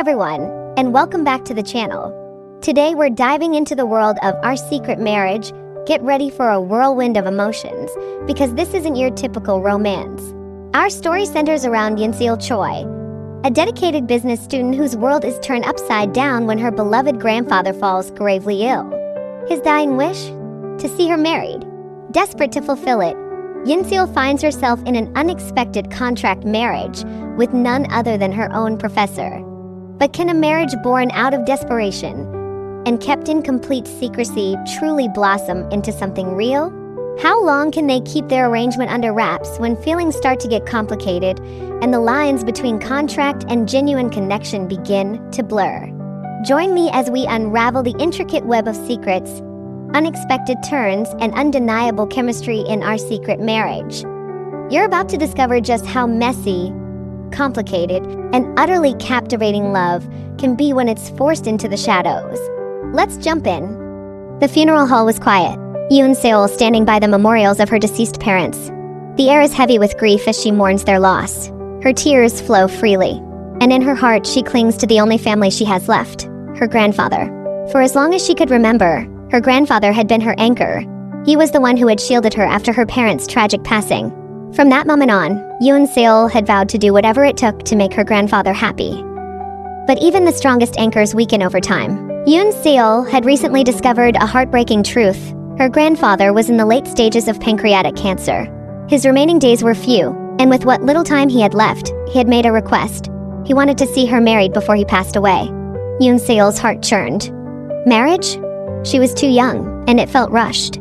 everyone, and welcome back to the channel. Today we're diving into the world of Our Secret Marriage. Get ready for a whirlwind of emotions, because this isn't your typical romance. Our story centers around Yinseol Choi, a dedicated business student whose world is turned upside down when her beloved grandfather falls gravely ill. His dying wish? To see her married. Desperate to fulfill it, Yinseol finds herself in an unexpected contract marriage with none other than her own professor. But can a marriage born out of desperation and kept in complete secrecy truly blossom into something real? How long can they keep their arrangement under wraps when feelings start to get complicated and the lines between contract and genuine connection begin to blur? Join me as we unravel the intricate web of secrets, unexpected turns, and undeniable chemistry in Our Secret Marriage. You're about to discover just how messy, complicated, and utterly captivating love can be when it's forced into the shadows. Let's jump in. The funeral hall was quiet, Yinseol standing by the memorials of her deceased parents. The air is heavy with grief as she mourns their loss. Her tears flow freely, and in her heart she clings to the only family she has left, her grandfather. For as long as she could remember, her grandfather had been her anchor. He was the one who had shielded her after her parents' tragic passing. From that moment on, Yinseol had vowed to do whatever it took to make her grandfather happy. But even the strongest anchors weaken over time. Yinseol had recently discovered a heartbreaking truth. Her grandfather was in the late stages of pancreatic cancer. His remaining days were few, and with what little time he had left, he had made a request. He wanted to see her married before he passed away. Yinseol's heart churned. Marriage? She was too young, and it felt rushed.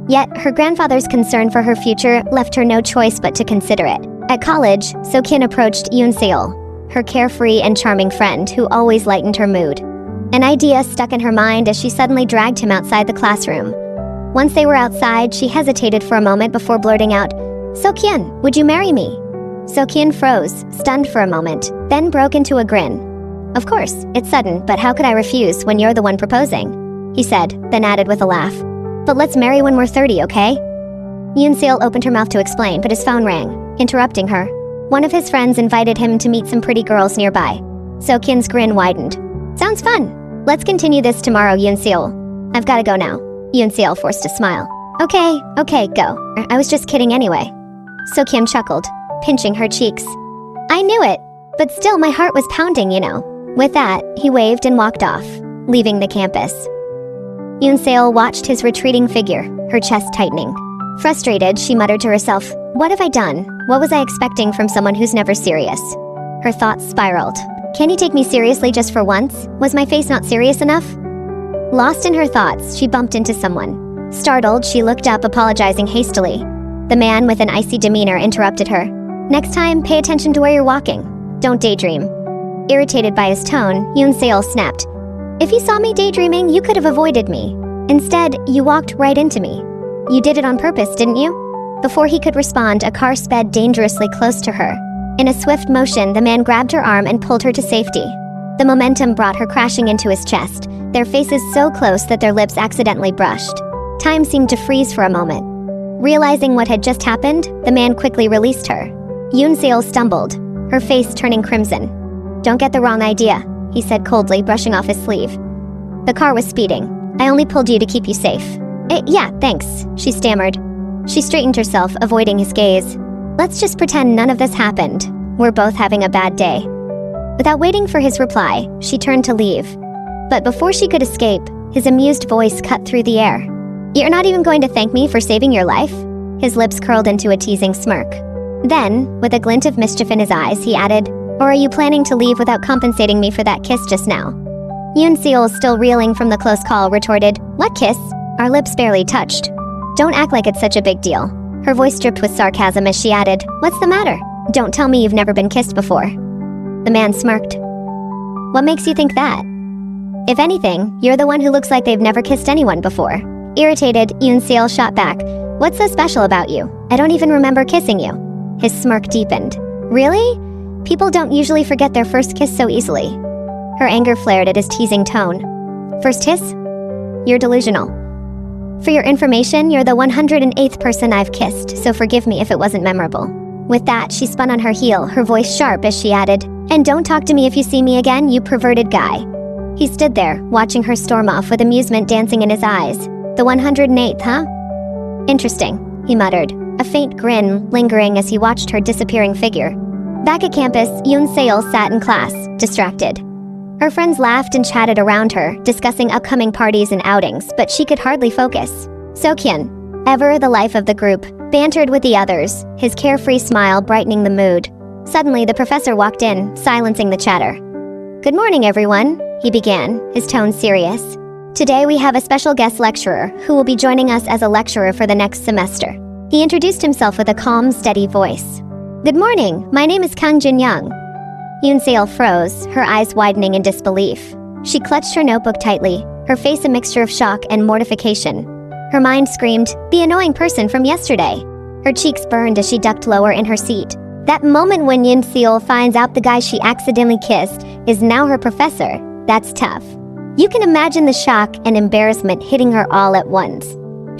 Yet, her grandfather's concern for her future left her no choice but to consider it. At college, Sokyun approached Yinseol, her carefree and charming friend who always lightened her mood. An idea stuck in her mind as she suddenly dragged him outside the classroom. Once they were outside, she hesitated for a moment before blurting out, "Sokyun, would you marry me?" Sokyun froze, stunned for a moment, then broke into a grin. "Of course, it's sudden, but how could I refuse when you're the one proposing?" he said, then added with a laugh, "But let's marry when we're 30, okay?" Yinseol opened her mouth to explain, but his phone rang, interrupting her. One of his friends invited him to meet some pretty girls nearby. Sokyun's grin widened. "Sounds fun. Let's continue this tomorrow, Yinseol. I've gotta go now." Yinseol forced a smile. Okay, go. I was just kidding anyway." Sokyun chuckled, pinching her cheeks. "I knew it, but still my heart was pounding, you know." With that, he waved and walked off, leaving the campus. Yinseol watched his retreating figure, her chest tightening. Frustrated, she muttered to herself, "What have I done? What was I expecting from someone who's never serious?" Her thoughts spiraled. Can he take me seriously just for once? Was my face not serious enough? Lost in her thoughts, she bumped into someone. Startled, she looked up, apologizing hastily. The man with an icy demeanor interrupted her. "Next time, pay attention to where you're walking. Don't daydream." Irritated by his tone, Yinseol snapped. "If you saw me daydreaming, you could have avoided me. Instead, you walked right into me. You did it on purpose, didn't you?" Before he could respond, a car sped dangerously close to her. In a swift motion, the man grabbed her arm and pulled her to safety. The momentum brought her crashing into his chest, their faces so close that their lips accidentally brushed. Time seemed to freeze for a moment. Realizing what had just happened, the man quickly released her. Yinseol stumbled, her face turning crimson. "Don't get the wrong idea," he said coldly, brushing off his sleeve. "The car was speeding. I only pulled you to keep you safe." Yeah, thanks," she stammered. She straightened herself, avoiding his gaze. "Let's just pretend none of this happened. We're both having a bad day." Without waiting for his reply, she turned to leave. But before she could escape, his amused voice cut through the air. "You're not even going to thank me for saving your life?" His lips curled into a teasing smirk. Then, with a glint of mischief in his eyes, he added, "Or are you planning to leave without compensating me for that kiss just now?" Yinseol, still reeling from the close call, retorted, "What kiss? Our lips barely touched." "Don't act like it's such a big deal." Her voice dripped with sarcasm as she added, "What's the matter? Don't tell me you've never been kissed before." The man smirked. "What makes you think that?" "If anything, you're the one who looks like they've never kissed anyone before." Irritated, Yinseol shot back, "What's so special about you? I don't even remember kissing you." His smirk deepened. "Really? People don't usually forget their first kiss so easily." Her anger flared at his teasing tone. "First kiss? You're delusional. For your information, you're the 108th person I've kissed, so forgive me if it wasn't memorable." With that, she spun on her heel, her voice sharp as she added, And don't talk to me if you see me again, you perverted guy. He stood there, watching her storm off with amusement dancing in his eyes. The 108th, huh? Interesting, he muttered, a faint grin lingering as he watched her disappearing figure. Back at campus, Yoon Seol sat in class, distracted. Her friends laughed and chatted around her, discussing upcoming parties and outings, but she could hardly focus. Sokyun, ever the life of the group, bantered with the others, his carefree smile brightening the mood. Suddenly, the professor walked in, silencing the chatter. Good morning, everyone, he began, his tone serious. Today we have a special guest lecturer who will be joining us as a lecturer for the next semester. He introduced himself with a calm, steady voice. Good morning, my name is Kang Jin-young. Yoon Seol froze, her eyes widening in disbelief. She clutched her notebook tightly, her face a mixture of shock and mortification. Her mind screamed, the annoying person from yesterday. Her cheeks burned as she ducked lower in her seat. That moment when Yoon Seol finds out the guy she accidentally kissed is now her professor, that's tough. You can imagine the shock and embarrassment hitting her all at once.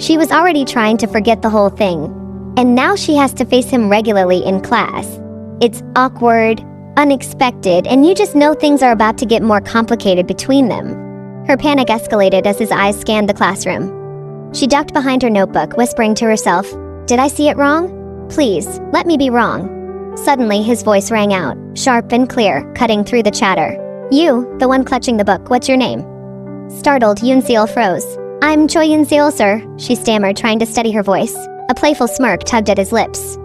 She was already trying to forget the whole thing, and now she has to face him regularly in class. It's awkward, unexpected, and you just know things are about to get more complicated between them. Her panic escalated as his eyes scanned the classroom. She ducked behind her notebook, whispering to herself, Did I see it wrong? Please, let me be wrong. Suddenly, his voice rang out, sharp and clear, cutting through the chatter. You, the one clutching the book, what's your name? Startled, Yoon Seol froze. I'm Choi Yoon Seol, sir, she stammered, trying to steady her voice. A playful smirk tugged at his lips.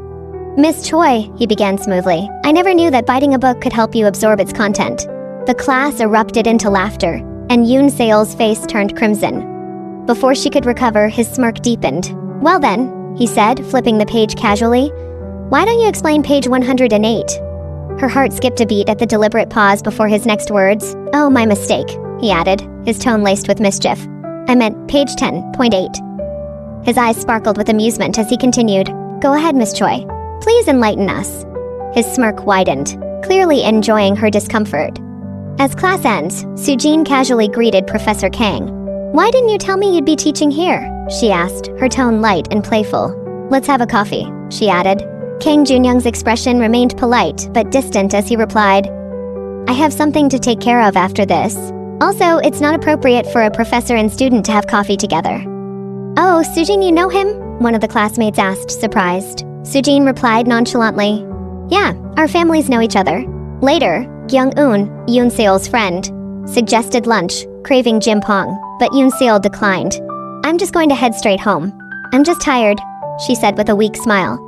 Miss Choi, he began smoothly, I never knew that biting a book could help you absorb its content. The class erupted into laughter, and Yoon Seol's face turned crimson. Before she could recover, his smirk deepened. Well then, he said, flipping the page casually. Why don't you explain page 108? Her heart skipped a beat at the deliberate pause before his next words. Oh, my mistake, he added, his tone laced with mischief. I meant page 10.8. His eyes sparkled with amusement as he continued. Go ahead, Miss Choi. Please enlighten us. His smirk widened, clearly enjoying her discomfort. As class ends, Sujin casually greeted Professor Kang. Why didn't you tell me you'd be teaching here? She asked, her tone light and playful. Let's have a coffee, she added. Kang Jun-young's expression remained polite but distant as he replied, I have something to take care of after this. Also, it's not appropriate for a professor and student to have coffee together. Oh, Sujin, you know him? One of the classmates asked, surprised. Sujin replied nonchalantly, Yeah, our families know each other. Later, Kyung-eun, Yoon Seol's friend, suggested lunch, craving jimpong, but Yoon Seol declined. I'm just going to head straight home. I'm just tired, she said with a weak smile.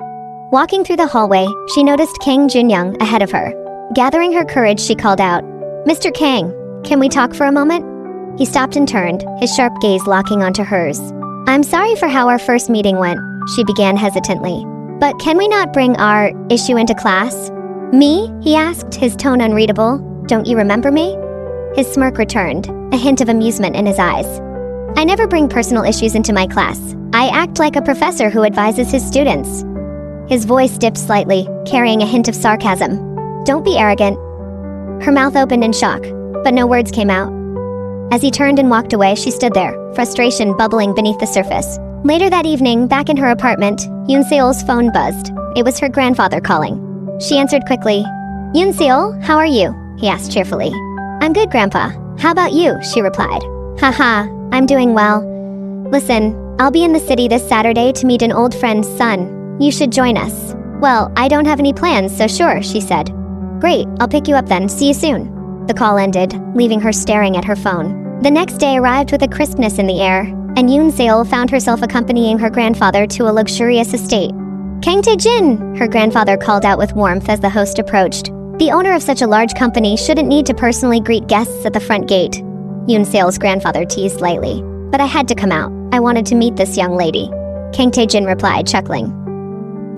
Walking through the hallway, she noticed Kang Jun-young ahead of her. Gathering her courage, she called out, Mr. Kang, can we talk for a moment? He stopped and turned, his sharp gaze locking onto hers. I'm sorry for how our first meeting went, she began hesitantly. But can we not bring our issue into class? Me? He asked, his tone unreadable. Don't you remember me? His smirk returned, a hint of amusement in his eyes. I never bring personal issues into my class. I act like a professor who advises his students. His voice dipped slightly, carrying a hint of sarcasm. Don't be arrogant. Her mouth opened in shock, but no words came out. As he turned and walked away, she stood there, frustration bubbling beneath the surface. Later that evening, back in her apartment, Yoon Seol's phone buzzed. It was her grandfather calling. She answered quickly. Yoon Seol, how are you? He asked cheerfully. I'm good, Grandpa. How about you? She replied. Haha, I'm doing well. Listen, I'll be in the city this Saturday to meet an old friend's son. You should join us. Well, I don't have any plans, so sure, she said. Great, I'll pick you up then. See you soon. The call ended, leaving her staring at her phone. The next day arrived with a crispness in the air, and Yoon Seol found herself accompanying her grandfather to a luxurious estate. Kang Tae-jin, her grandfather called out with warmth as the host approached. The owner of such a large company shouldn't need to personally greet guests at the front gate. Yoon Seol's grandfather teased lightly. But I had to come out. I wanted to meet this young lady. Kang Tae-jin replied, chuckling.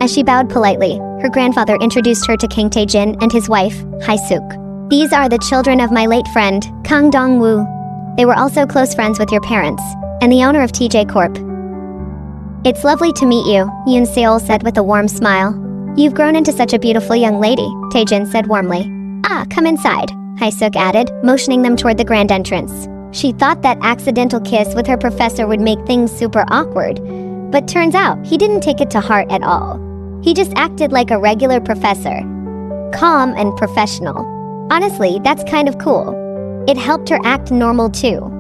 As she bowed politely, her grandfather introduced her to Kang Tae-jin and his wife, Hae-suk. These are the children of my late friend, Kang Dong-woo. They were also close friends with your parents, and the owner of TJ Corp. It's lovely to meet you, Yoon Seol said with a warm smile. You've grown into such a beautiful young lady, Tae-jin said warmly. Ah, come inside, Hae-suk added, motioning them toward the grand entrance. She thought that accidental kiss with her professor would make things super awkward, but turns out he didn't take it to heart at all. He just acted like a regular professor, calm and professional. Honestly, that's kind of cool. It helped her act normal too,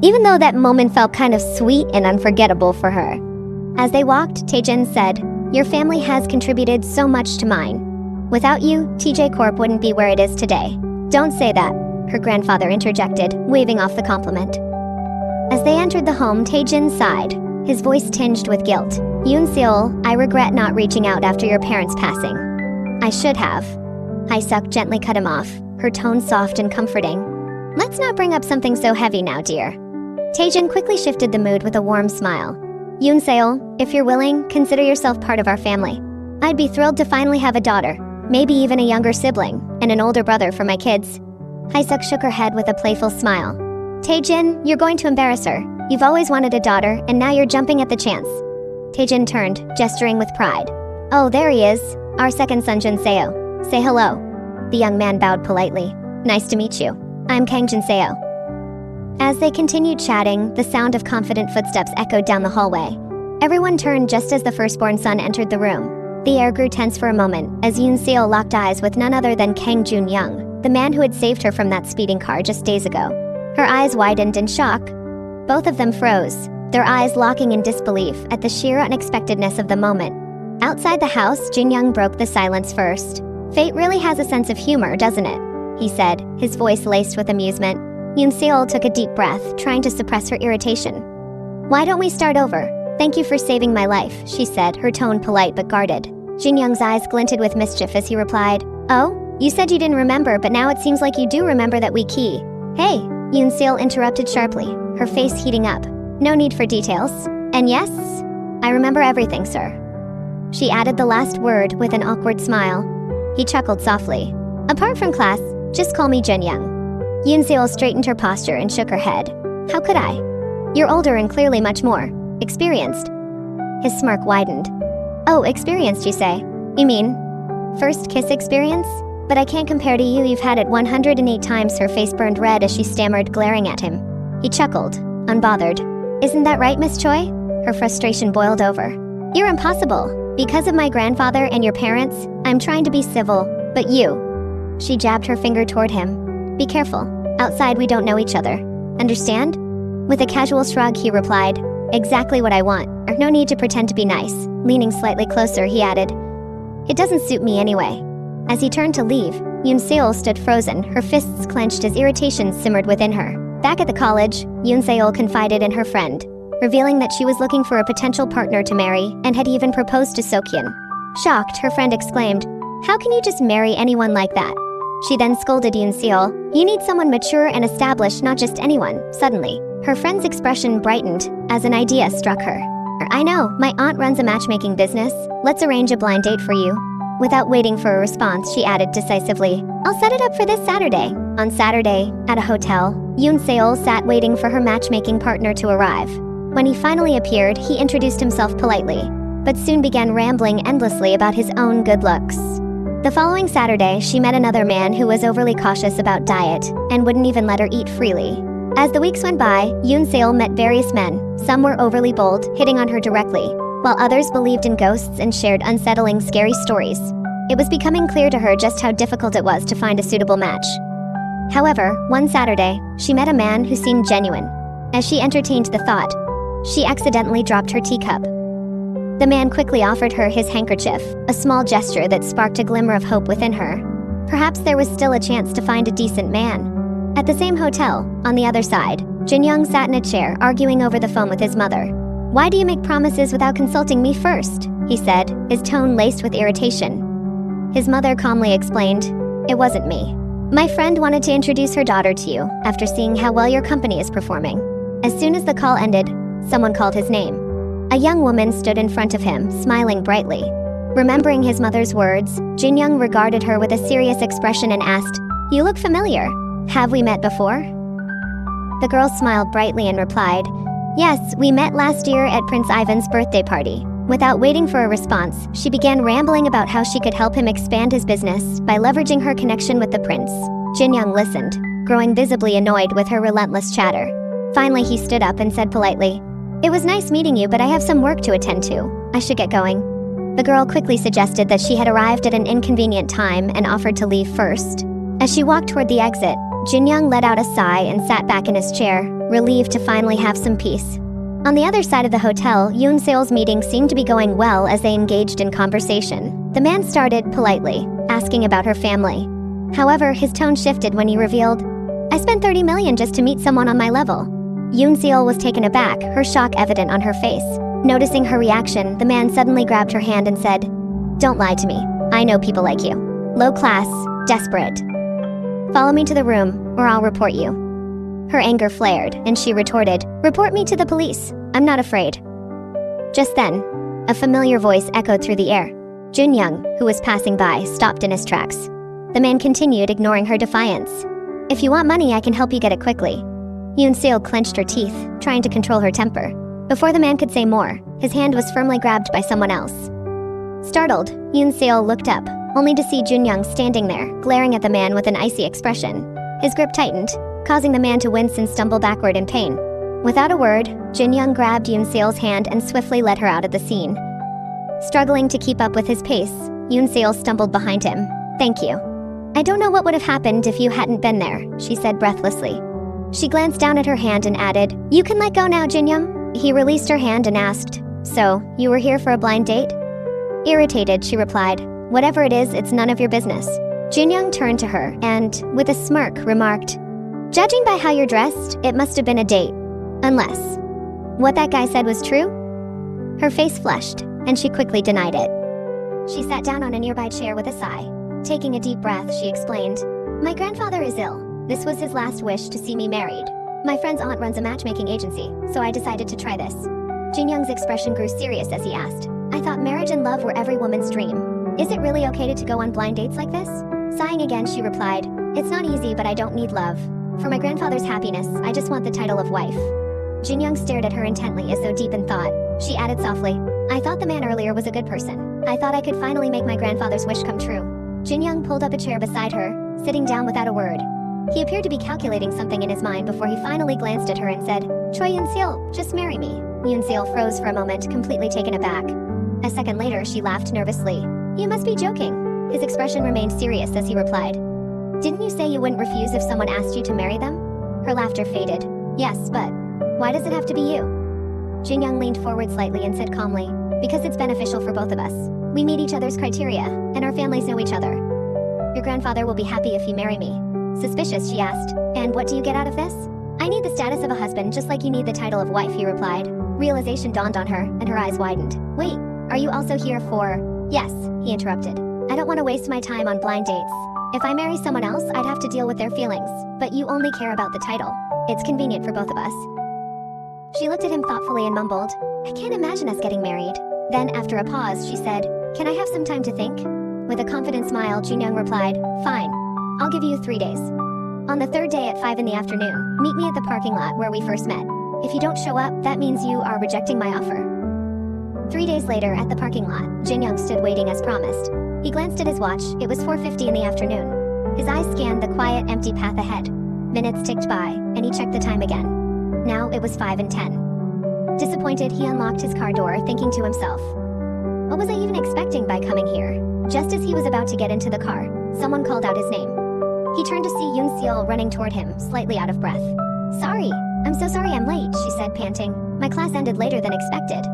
even though that moment felt kind of sweet and unforgettable for her. As they walked, Taejin said, "Your family has contributed so much to mine. Without you, TJ Corp wouldn't be where it is today." "Don't say that," her grandfather interjected, waving off the compliment. As they entered the home, Taejin sighed, his voice tinged with guilt. "Yoon Seol, I regret not reaching out after your parents' passing. I should have." Hae-suk gently cut him off, her tone soft and comforting. "Let's not bring up something so heavy now, dear." Taejin quickly shifted the mood with a warm smile. "Yoon Seol, if you're willing, consider yourself part of our family. I'd be thrilled to finally have a daughter, maybe even a younger sibling, and an older brother for my kids." Hae-suk shook her head with a playful smile. "Taejin, you're going to embarrass her. You've always wanted a daughter, and now you're jumping at the chance." Taejin turned, gesturing with pride. "Oh, there he is, our second son Jun Seo. Say hello." The young man bowed politely. "Nice to meet you. I'm Kang Jun Seo." As they continued chatting, the sound of confident footsteps echoed down the hallway. Everyone turned just as the firstborn son entered the room. The air grew tense for a moment as Yoon Seo locked eyes with none other than Kang Jun Young, the man who had saved her from that speeding car just days ago. Her eyes widened in shock. Both of them froze, their eyes locking in disbelief at the sheer unexpectedness of the moment. Outside the house, Jun Young broke the silence first. "Fate really has a sense of humor, doesn't it?" he said, his voice laced with amusement. Yoon Seol took a deep breath, trying to suppress her irritation. "Why don't we start over? Thank you for saving my life," she said, her tone polite but guarded. Jin Young's eyes glinted with mischief as he replied, "Oh, you said you didn't remember, but now it seems like you do remember that we key." "Hey," Yoon Seol interrupted sharply, her face heating up. "No need for details. And yes, I remember everything, sir." She added the last word with an awkward smile. He chuckled softly. "Apart from class, just call me Jin Young." Yoon Seol straightened her posture and shook her head. "How could I? You're older and clearly much more experienced." His smirk widened. "Oh, experienced, you say? You mean first kiss experience? But I can't compare to you, you've had it 108 times." Her face burned red as she stammered, glaring at him. He chuckled, unbothered. "Isn't that right, Miss Choi?" Her frustration boiled over. "You're impossible. Because of my grandfather and your parents, I'm trying to be civil, but you." She jabbed her finger toward him. "Be careful. Outside we don't know each other. Understand?" With a casual shrug, he replied, "Exactly what I want. No need to pretend to be nice." Leaning slightly closer, he added, "It doesn't suit me anyway." As he turned to leave, Yoon Seol stood frozen, her fists clenched as irritation simmered within her. Back at the college, Yoon Seol confided in her friend, revealing that she was looking for a potential partner to marry and had even proposed to Sokyun. Shocked, her friend exclaimed, "How can you just marry anyone like that?" She then scolded Yoon Seol, "You need someone mature and established, not just anyone." Suddenly, her friend's expression brightened as an idea struck her. "I know, my aunt runs a matchmaking business. Let's arrange a blind date for you." Without waiting for a response, she added decisively, "I'll set it up for this Saturday." On Saturday, at a hotel, Yoon Seol sat waiting for her matchmaking partner to arrive. When he finally appeared, he introduced himself politely, but soon began rambling endlessly about his own good looks. The following Saturday, she met another man who was overly cautious about diet and wouldn't even let her eat freely. As the weeks went by, Yoon Seol met various men. Some were overly bold, hitting on her directly, while others believed in ghosts and shared unsettling, scary stories. It was becoming clear to her just how difficult it was to find a suitable match. However, one Saturday, she met a man who seemed genuine. As she entertained the thought, she accidentally dropped her teacup. The man quickly offered her his handkerchief, a small gesture that sparked a glimmer of hope within her. Perhaps there was still a chance to find a decent man. At the same hotel, on the other side, Jin Young sat in a chair arguing over the phone with his mother. "Why do you make promises without consulting me first?" he said, his tone laced with irritation. His mother calmly explained, "It wasn't me. My friend wanted to introduce her daughter to you after seeing how well your company is performing." As soon as the call ended, someone called his name. A young woman stood in front of him, smiling brightly. Remembering his mother's words, Jin Young regarded her with a serious expression and asked, "You look familiar. Have we met before?" The girl smiled brightly and replied, "Yes, we met last year at Prince Ivan's birthday party." Without waiting for a response, she began rambling about how she could help him expand his business by leveraging her connection with the prince. Jin Young listened, growing visibly annoyed with her relentless chatter. Finally, he stood up and said politely, "It was nice meeting you, but I have some work to attend to. I should get going." The girl quickly suggested that she had arrived at an inconvenient time and offered to leave first. As she walked toward the exit, Junyoung let out a sigh and sat back in his chair, relieved to finally have some peace. On the other side of the hotel, Yoon Seol's meeting seemed to be going well as they engaged in conversation. The man started politely, asking about her family. However, his tone shifted when he revealed, "I spent 30 million just to meet someone on my level." Yoon Seol was taken aback, her shock evident on her face. Noticing her reaction, the man suddenly grabbed her hand and said, "Don't lie to me. I know people like you. Low class, desperate. Follow me to the room, or I'll report you." Her anger flared, and she retorted, "Report me to the police. I'm not afraid." Just then, a familiar voice echoed through the air. Junyoung, who was passing by, stopped in his tracks. The man continued, ignoring her defiance. "If you want money, I can help you get it quickly." Yoon Seol clenched her teeth, trying to control her temper. Before the man could say more, his hand was firmly grabbed by someone else. Startled, Yoon Seol looked up, only to see Junyoung standing there, glaring at the man with an icy expression. His grip tightened, causing the man to wince and stumble backward in pain. Without a word, Junyoung grabbed Yoon Seol's hand and swiftly led her out of the scene. Struggling to keep up with his pace, Yoon Seol stumbled behind him. "Thank you. I don't know what would have happened if you hadn't been there," she said breathlessly. She glanced down at her hand and added, "You can let go now, Junyoung." He released her hand and asked, "So, you were here for a blind date?" Irritated, she replied, "Whatever it is, it's none of your business." Junyoung turned to her and, with a smirk, remarked, "Judging by how you're dressed, it must have been a date. Unless what that guy said was true?" Her face flushed, and she quickly denied it. She sat down on a nearby chair with a sigh. Taking a deep breath, she explained, "My grandfather is ill. This was his last wish to see me married. My friend's aunt runs a matchmaking agency, so I decided to try this." Junyoung's expression grew serious as he asked, "I thought marriage and love were every woman's dream. Is it really okay to go on blind dates like this?" Sighing again, she replied, "It's not easy, but I don't need love. For my grandfather's happiness, I just want the title of wife." Junyoung stared at her intently as though deep in thought. She added softly, "I thought the man earlier was a good person. I thought I could finally make my grandfather's wish come true." Junyoung pulled up a chair beside her, sitting down without a word. He appeared to be calculating something in his mind before he finally glanced at her and said, "Choi Yoon Seol, just marry me." Yoon Seol froze for a moment, completely taken aback. A second later, she laughed nervously. "You must be joking." His expression remained serious as he replied, "Didn't you say you wouldn't refuse if someone asked you to marry them?" Her laughter faded. "Yes, but why does it have to be you?" Junyoung leaned forward slightly and said calmly, "Because it's beneficial for both of us. We meet each other's criteria, and our families know each other. Your grandfather will be happy if you marry me." Suspicious, she asked, "And what do you get out of this?" "I need the status of a husband just like you need the title of wife," he replied. Realization dawned on her, and her eyes widened. "Wait, are you also here for—" "Yes," he interrupted. "I don't want to waste my time on blind dates. If I marry someone else, I'd have to deal with their feelings, but you only care about the title. It's convenient for both of us." She looked at him thoughtfully and mumbled, "I can't imagine us getting married." Then, after a pause, she said, "Can I have some time to think?" With a confident smile, Junyoung replied, "Fine. I'll give you 3 days. On the third day at 5 in the afternoon, meet me at the parking lot where we first met. If you don't show up, that means you are rejecting my offer." 3 days later, at the parking lot, Junyoung stood waiting as promised. He glanced at his watch. It was 4:50 in the afternoon. His eyes scanned the quiet, empty path ahead. Minutes ticked by, and he checked the time again. Now it was 5:10. Disappointed, he unlocked his car door, thinking to himself, "What was I even expecting by coming here?" Just as he was about to get into the car, someone called out his name. He turned to see Yoon Seol running toward him, slightly out of breath. "Sorry, I'm so sorry I'm late," she said, panting. "My class ended later than expected."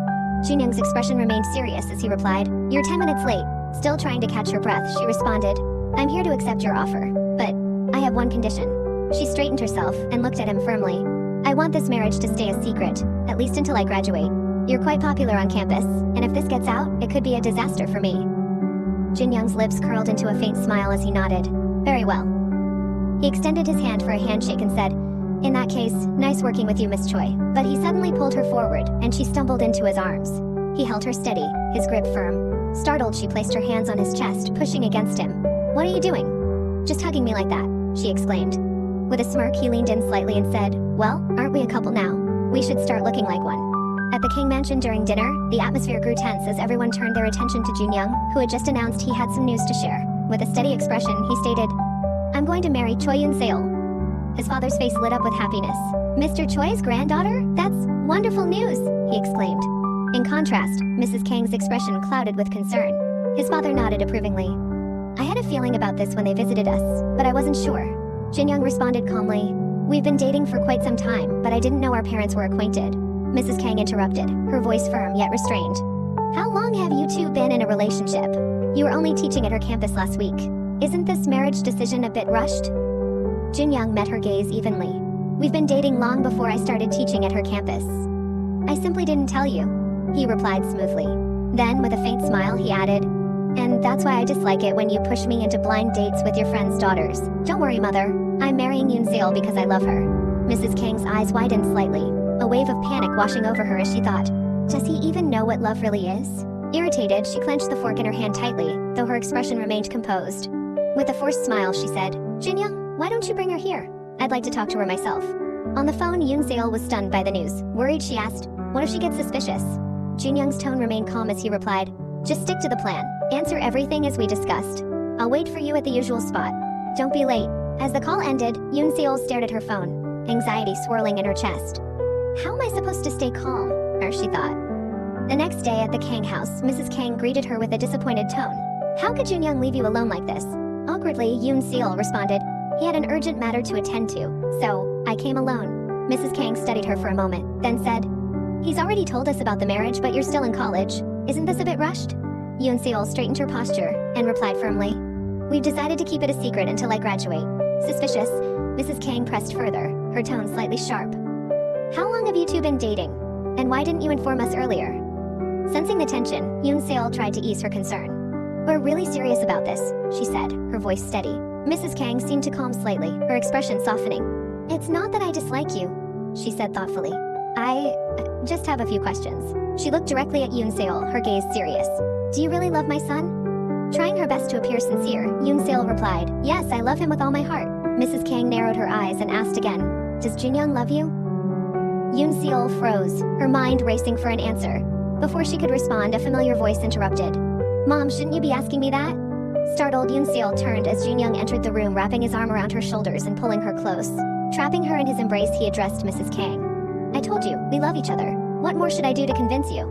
Junyoung's expression remained serious as he replied, "You're 10 minutes late." Still trying to catch her breath, she responded, "I'm here to accept your offer, but I have one condition." She straightened herself and looked at him firmly. "I want this marriage to stay a secret, at least until I graduate. You're quite popular on campus, and if this gets out, it could be a disaster for me." Junyoung's lips curled into a faint smile as he nodded. "Very well." He extended his hand for a handshake and said, "In that case, nice working with you, Miss Choi." But he suddenly pulled her forward, and she stumbled into his arms. He held her steady, his grip firm. Startled, she placed her hands on his chest, pushing against him. "What are you doing?" "Just hugging me like that," she exclaimed. With a smirk, he leaned in slightly and said, "Well, aren't we a couple now? We should start looking like one." At the King Mansion during dinner, the atmosphere grew tense as everyone turned their attention to Junyoung, who had just announced he had some news to share. With a steady expression, he stated, "I'm going to marry Choi Yoon Seol." His father's face lit up with happiness. "Mr. Choi's granddaughter? That's wonderful news," he exclaimed. In contrast, Mrs. Kang's expression clouded with concern. His father nodded approvingly. I had a feeling about this when they visited us, but I wasn't sure. Jinyoung responded calmly. We've been dating for quite some time, but I didn't know our parents were acquainted. Mrs. Kang interrupted, her voice firm yet restrained. How long have you two been in a relationship? You were only teaching at her campus last week. Isn't this marriage decision a bit rushed? Jinyoung met her gaze evenly. We've been dating long before I started teaching at her campus. I simply didn't tell you, he replied smoothly. Then, with a faint smile, he added, and that's why I dislike it when you push me into blind dates with your friends' daughters. Don't worry, mother. I'm marrying Yoon Seol because I love her. Mrs. Kang's eyes widened slightly, a wave of panic washing over her as she thought, does he even know what love really is? Irritated, she clenched the fork in her hand tightly, though her expression remained composed. With a forced smile, she said, Jinyoung, why don't you bring her here? I'd like to talk to her myself. On the phone, Yoon Seol was stunned by the news. Worried, she asked, what if she gets suspicious? Jinyoung's tone remained calm as he replied, just stick to the plan. Answer everything as we discussed. I'll wait for you at the usual spot. Don't be late. As the call ended, Yoon Seol stared at her phone, anxiety swirling in her chest. How am I supposed to stay calm? She thought. The next day at the Kang house, Mrs. Kang greeted her with a disappointed tone. How could Jinyoung leave you alone like this? Awkwardly, Yoon Seol responded, he had an urgent matter to attend to, so I came alone. Mrs. Kang studied her for a moment, then said, he's already told us about the marriage, but you're still in college. Isn't this a bit rushed? Yoon Seol straightened her posture and replied firmly, we've decided to keep it a secret until I graduate. Suspicious, Mrs. Kang pressed further, her tone slightly sharp. How long have you two been dating? And why didn't you inform us earlier? Sensing the tension, Yoon Seol tried to ease her concern. We're really serious about this, she said, her voice steady. Mrs. Kang seemed to calm slightly, her expression softening. It's not that I dislike you, she said thoughtfully. I just have a few questions. She looked directly at Yoon Seol, her gaze serious. Do you really love my son? Trying her best to appear sincere, Yoon Seol replied, yes, I love him with all my heart. Mrs. Kang narrowed her eyes and asked again, does Jinyoung love you? Yoon Seol froze, her mind racing for an answer. Before she could respond, a familiar voice interrupted. Mom, shouldn't you be asking me that? Startled, Yoon Seol turned as Jinyoung entered the room, wrapping his arm around her shoulders and pulling her close. Trapping her in his embrace, he addressed Mrs. Kang. I told you, we love each other. What more should I do to convince you?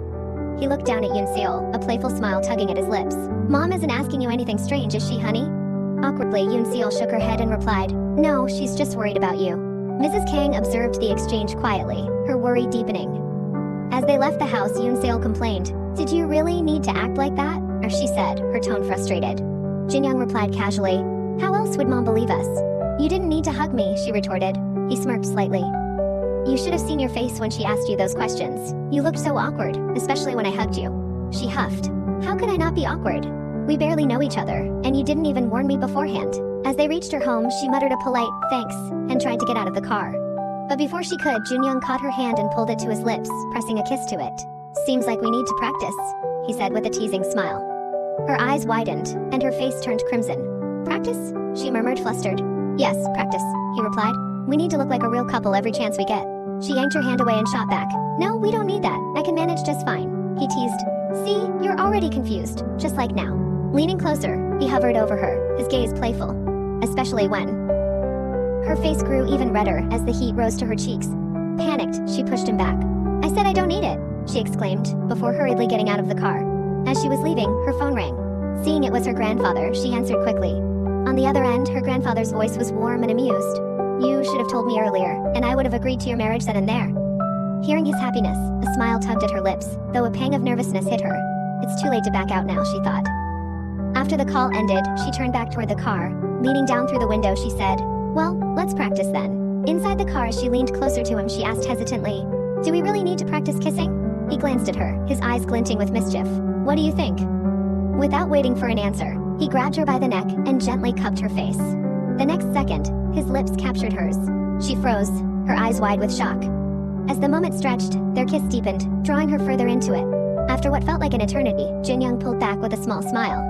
He looked down at Yoon Seol, a playful smile tugging at his lips. Mom isn't asking you anything strange, is she, honey? Awkwardly, Yoon Seol shook her head and replied, no, she's just worried about you. Mrs. Kang observed the exchange quietly, her worry deepening. As they left the house, Yoon Seol complained, did you really need to act like that? Or she said, her tone frustrated. Jinyoung replied casually, how else would Mom believe us? You didn't need to hug me, she retorted. He smirked slightly. You should have seen your face when she asked you those questions. You looked so awkward, especially when I hugged you. She huffed. How could I not be awkward? We barely know each other, and you didn't even warn me beforehand. As they reached her home, she muttered a polite, thanks, and tried to get out of the car. But before she could, Jinyoung caught her hand and pulled it to his lips, pressing a kiss to it. Seems like we need to practice, he said with a teasing smile. Her eyes widened, and her face turned crimson. Practice? She murmured, flustered. Yes, practice, he replied. We need to look like a real couple every chance we get. She yanked her hand away and shot back. No, we don't need that. I can manage just fine, he teased. See, you're already confused, just like now. Leaning closer, he hovered over her, his gaze playful. Especially when her face grew even redder as the heat rose to her cheeks. Panicked, she pushed him back. I said I don't need it, she exclaimed, before hurriedly getting out of the car. As she was leaving, her phone rang. Seeing it was her grandfather, she answered quickly. On the other end, her grandfather's voice was warm and amused. You should have told me earlier, and I would have agreed to your marriage then and there. Hearing his happiness, a smile tugged at her lips, though a pang of nervousness hit her. It's too late to back out now, she thought. After the call ended, she turned back toward the car. Leaning down through the window, she said, well, let's practice then. Inside the car, as she leaned closer to him, she asked hesitantly, do we really need to practice kissing? He glanced at her, his eyes glinting with mischief. What do you think? Without waiting for an answer, he grabbed her by the neck and gently cupped her face. The next second, his lips captured hers. She froze, her eyes wide with shock. As the moment stretched, their kiss deepened, drawing her further into it. After what felt like an eternity, Jinyoung pulled back with a small smile.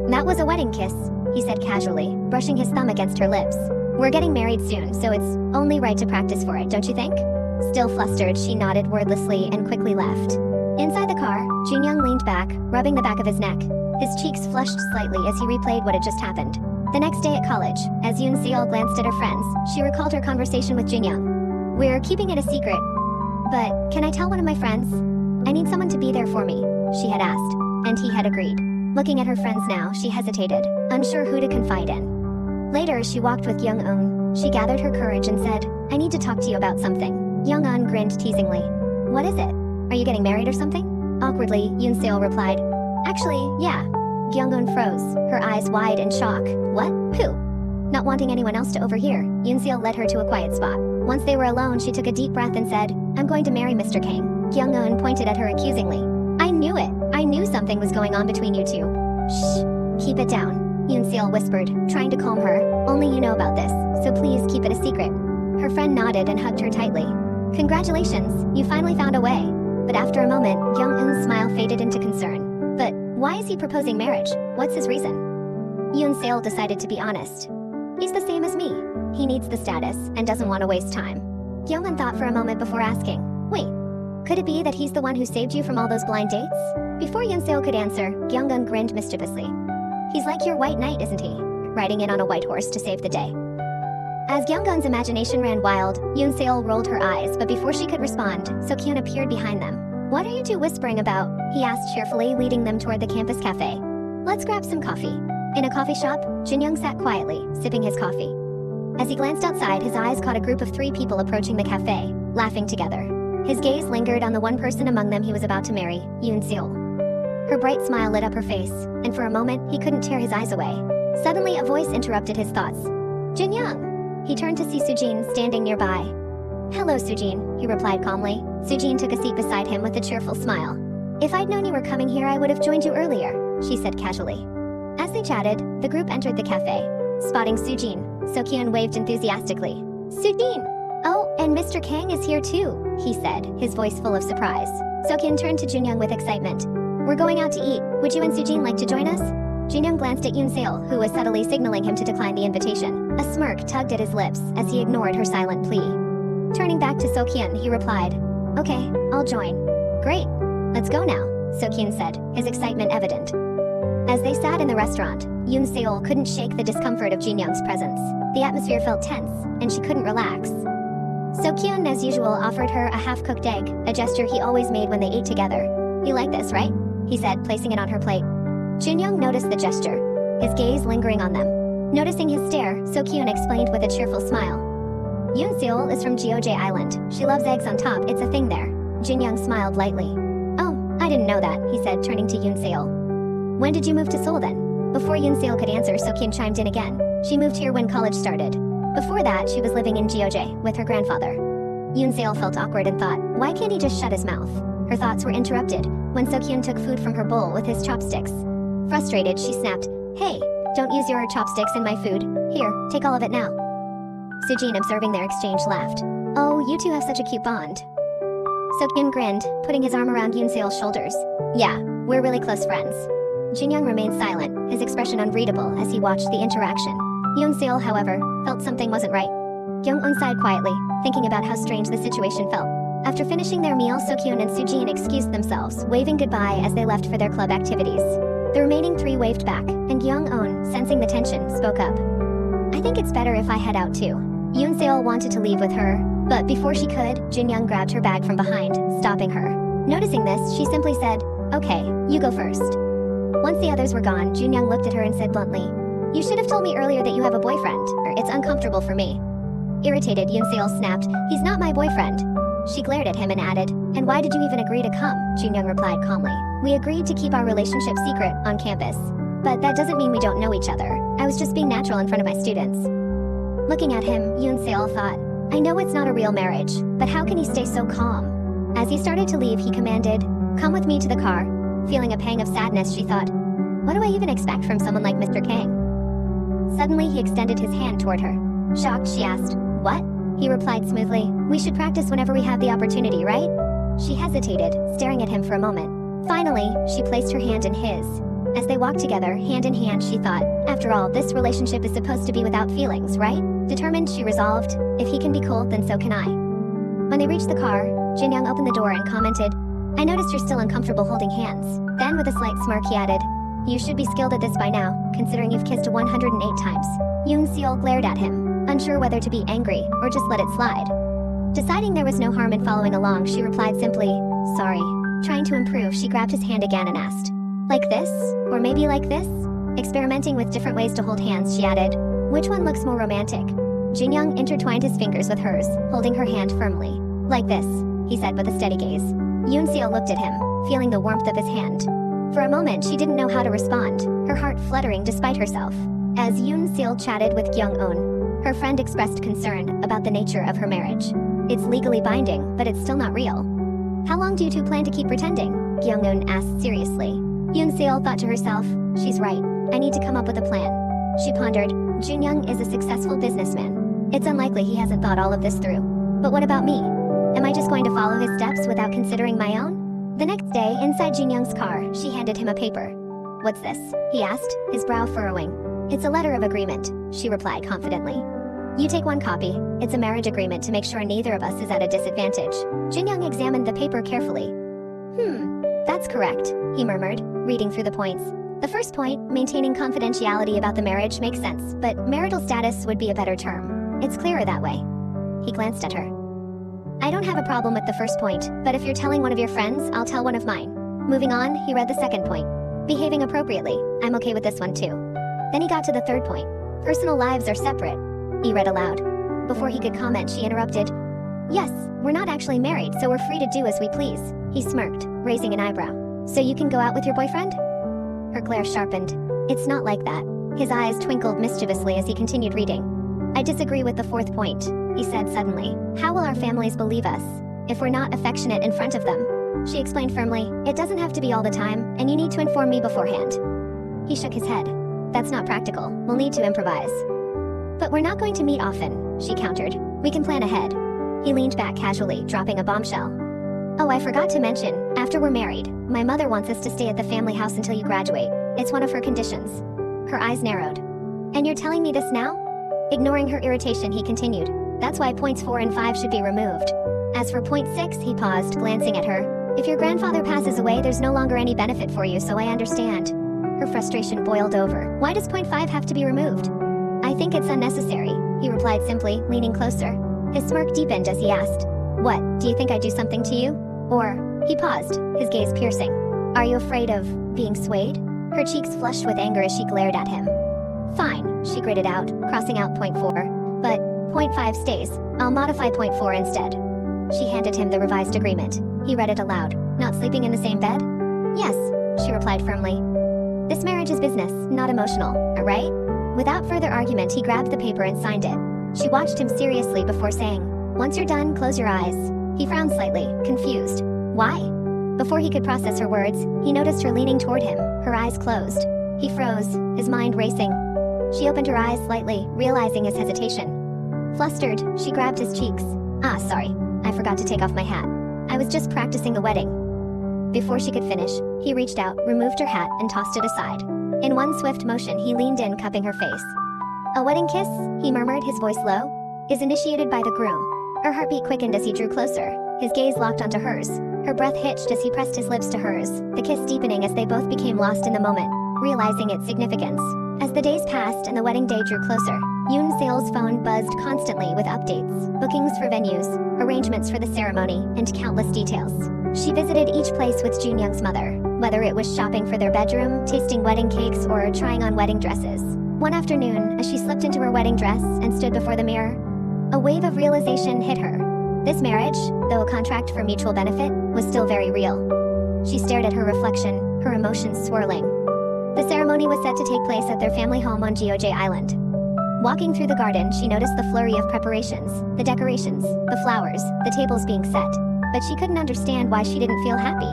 That was a wedding kiss, he said casually, brushing his thumb against her lips. We're getting married soon, so it's only right to practice for it, don't you think? Still flustered, she nodded wordlessly and quickly left. Inside the car, Jinyoung leaned back, rubbing the back of his neck. His cheeks flushed slightly as he replayed what had just happened. The next day at college, as Yoon Seol glanced at her friends, she recalled her conversation with Jinyoung. We're keeping it a secret, but can I tell one of my friends? I need someone to be there for me, she had asked, and he had agreed. Looking at her friends now, she hesitated, unsure who to confide in. Later, she walked with Young-eun. She gathered her courage and said, "I need to talk to you about something." Young-eun grinned teasingly. "What is it? Are you getting married or something?" Awkwardly, Yoon-seol replied, "Actually, yeah." Young-eun froze, her eyes wide in shock. "What? Who?" Not wanting anyone else to overhear, Yoon-seol led her to a quiet spot. Once they were alone, she took a deep breath and said, "I'm going to marry Mr. Kang." Young-eun pointed at her accusingly. "I knew it! I knew something was going on between you two." "Shh! Keep it down," Yoon-seol whispered, trying to calm her. "Only you know about this, so please keep it a secret." Her friend nodded and hugged her tightly. "Congratulations, you finally found a way." But after a moment, Young-eun's smile faded into concern. "But why is he proposing marriage? What's his reason?" Yoon-seol decided to be honest. "He's the same as me. He needs the status and doesn't want to waste time." Young-eun thought for a moment before asking, "Wait, could it be that he's the one who saved you from all those blind dates?" Before Yoon-seol could answer, Young-eun grinned mischievously. "He's like your white knight, isn't he? Riding in on a white horse to save the day." As Young-eun's imagination ran wild, Yoon-seol rolled her eyes, but before she could respond, So-kyun appeared behind them. "What are you two whispering about?" he asked cheerfully, leading them toward the campus cafe. "Let's grab some coffee." In a coffee shop, Jin-young sat quietly, sipping his coffee. As he glanced outside, his eyes caught a group of 3 people approaching the cafe, laughing together. His gaze lingered on the one person among them he was about to marry, Yoon-seol. Her bright smile lit up her face, and for a moment, he couldn't tear his eyes away. Suddenly, a voice interrupted his thoughts. "Jin-young!" He turned to see Sujin standing nearby. "Hello, Sujin," he replied calmly. Sujin took a seat beside him with a cheerful smile. "If I'd known you were coming here, I would have joined you earlier," she said casually. As they chatted, the group entered the cafe. Spotting Sujin, So-kyun waved enthusiastically. "Sujin! Oh, and Mr. Kang is here too," he said, his voice full of surprise. So-kyun turned to Jin-young with excitement. "We're going out to eat. Would you and Sujin like to join us?" Jin-young glanced at Yoon-seol, who was subtly signaling him to decline the invitation. A smirk tugged at his lips as he ignored her silent plea. Turning back to So-kyun, he replied, "Okay, I'll join." "Great. Let's go now," So-kyun said, his excitement evident. As they sat in the restaurant, Yoon-seol couldn't shake the discomfort of Jin-young's presence. The atmosphere felt tense, and she couldn't relax. So-kyun, as usual, offered her a half-cooked egg, a gesture he always made when they ate together. "You like this, right?" he said, placing it on her plate. Jin-young noticed the gesture, his gaze lingering on them. Noticing his stare, So-kyun explained with a cheerful smile. "Yoon-seol is from Jeoje Island. She loves eggs on top, it's a thing there." Jin-young smiled lightly. "Oh, I didn't know that," he said, turning to Yoon-seol. "When did you move to Seoul then?" Before Yoon-seol could answer, So-kyun chimed in again. "She moved here when college started. Before that, she was living in Jeoje with her grandfather." Yoon-seol felt awkward and thought, why can't he just shut his mouth? Her thoughts were interrupted when So-kyun took food from her bowl with his chopsticks. Frustrated, she snapped, "Hey, don't use your chopsticks in my food. Here, take all of it now." Sujin, observing their exchange, laughed. "Oh, you two have such a cute bond." So-kyun grinned, putting his arm around Yoon-seol's shoulders. "Yeah, we're really close friends." Jin-young remained silent, his expression unreadable as he watched the interaction. Yoon-seol, however, felt something wasn't right. Young-eun sighed quietly, thinking about how strange the situation felt. After finishing their meal, So-kyun and Sujin excused themselves, waving goodbye as they left for their club activities. The remaining 3 waved back, and Young-eun, sensing the tension, spoke up. "I think it's better if I head out too." Yoon-seol wanted to leave with her, but before she could, Jin-young grabbed her bag from behind, stopping her. Noticing this, she simply said, "Okay, you go first." Once the others were gone, Jin-young looked at her and said bluntly, "You should have told me earlier that you have a boyfriend, or it's uncomfortable for me." Irritated, Yoon-seol snapped, "He's not my boyfriend." She glared at him and added, "And why did you even agree to come?" Jin-young replied calmly, "We agreed to keep our relationship secret on campus. But that doesn't mean we don't know each other. I was just being natural in front of my students." Looking at him, Yoon-seol thought, I know it's not a real marriage, but how can he stay so calm? As he started to leave, he commanded, "Come with me to the car." Feeling a pang of sadness, she thought, what do I even expect from someone like Mr. Kang? Suddenly, he extended his hand toward her. Shocked, she asked, "What?" He replied smoothly, "We should practice whenever we have the opportunity, right?" She hesitated, staring at him for a moment. Finally, she placed her hand in his. As they walked together, hand in hand, she thought, after all, this relationship is supposed to be without feelings, right? Determined, she resolved, if he can be cool, then so can I. When they reached the car, Jin-young opened the door and commented, "I noticed you're still uncomfortable holding hands." Then with a slight smirk, he added, "You should be skilled at this by now, considering you've kissed 108 times. Yoon-seol glared at him, unsure whether to be angry or just let it slide. Deciding there was no harm in following along, she replied simply, "Sorry." Trying to improve, she grabbed his hand again and asked, Like this? Or maybe like this? Experimenting with different ways to hold hands, she added. Which one looks more romantic? Junyoung intertwined his fingers with hers, holding her hand firmly. Like this, he said with a steady gaze. Yoon-seo looked at him, feeling the warmth of his hand. For a moment, she didn't know how to respond, her heart fluttering despite herself. As Yoon-seo chatted with Kyung-eun, her friend expressed concern about the nature of her marriage. It's legally binding, but it's still not real. How long do you two plan to keep pretending? Kyung-eun asked seriously. Yoon-seo thought to herself, she's right, I need to come up with a plan. She pondered, Junyoung is a successful businessman. It's unlikely he hasn't thought all of this through. But what about me? Am I just going to follow his steps without considering my own? The next day, inside Junyoung's car, she handed him a paper. What's this? He asked, his brow furrowing. It's a letter of agreement, she replied confidently. You take one copy. It's a marriage agreement to make sure neither of us is at a disadvantage. Junyoung examined the paper carefully. That's correct, he murmured, reading through the points. The first point, maintaining confidentiality about the marriage, makes sense, but marital status would be a better term. It's clearer that way. He glanced at her. I don't have a problem with the first point, but if you're telling one of your friends, I'll tell one of mine. Moving on, he read the second point. Behaving appropriately. I'm okay with this one too. Then he got to the third point. Personal lives are separate. He read aloud. Before he could comment, she interrupted. Yes, we're not actually married, so we're free to do as we please. He smirked, raising an eyebrow. So you can go out with your boyfriend? Her glare sharpened. It's not like that. His eyes twinkled mischievously as he continued reading. I disagree with the fourth point, he said suddenly. How will our families believe us if we're not affectionate in front of them? She explained firmly, it doesn't have to be all the time, and you need to inform me beforehand. He shook his head. That's not practical. We'll need to improvise. But we're not going to meet often, she countered. We can plan ahead. He leaned back casually, dropping a bombshell. Oh, I forgot to mention, after we're married, my mother wants us to stay at the family house until you graduate. It's one of her conditions. Her eyes narrowed. And you're telling me this now? Ignoring her irritation, he continued. That's why points 4 and 5 should be removed. As for point 6, he paused, glancing at her. If your grandfather passes away, there's no longer any benefit for you, so I understand. Her frustration boiled over. Why does point 5 have to be removed? I think it's unnecessary, he replied simply, leaning closer. His smirk deepened as he asked, What, do you think I do something to you? Or, he paused, his gaze piercing. Are you afraid of being swayed? Her cheeks flushed with anger as she glared at him. Fine, she gritted out, crossing out point 4. But, point 5 stays. I'll modify point 4 instead. She handed him the revised agreement. He read it aloud. Not sleeping in the same bed? Yes, she replied firmly. This marriage is business, not emotional, right? Without further argument, he grabbed the paper and signed it. She watched him seriously before saying, Once you're done, close your eyes. He frowned slightly, confused. Why? Before he could process her words, he noticed her leaning toward him, her eyes closed. He froze, his mind racing. She opened her eyes slightly, realizing his hesitation. Flustered, she grabbed his cheeks. Ah, sorry. I forgot to take off my hat. I was just practicing the wedding. Before she could finish, he reached out, removed her hat, and tossed it aside. In one swift motion, he leaned in, cupping her face. A wedding kiss, he murmured, his voice low, is initiated by the groom. Her heartbeat quickened as he drew closer. His gaze locked onto hers. Her breath hitched as he pressed his lips to hers, the kiss deepening as they both became lost in the moment, realizing its significance. As the days passed and the wedding day drew closer, Yoon-seol's phone buzzed constantly with updates, bookings for venues, arrangements for the ceremony, and countless details. She visited each place with Junyoung's mother, whether it was shopping for their bedroom, tasting wedding cakes, or trying on wedding dresses. One afternoon, as she slipped into her wedding dress and stood before the mirror, a wave of realization hit her. This marriage, though a contract for mutual benefit, was still very real. She stared at her reflection, her emotions swirling. The ceremony was set to take place at their family home on Jeojae Island. Walking through the garden, she noticed the flurry of preparations, the decorations, the flowers, the tables being set. But she couldn't understand why she didn't feel happy.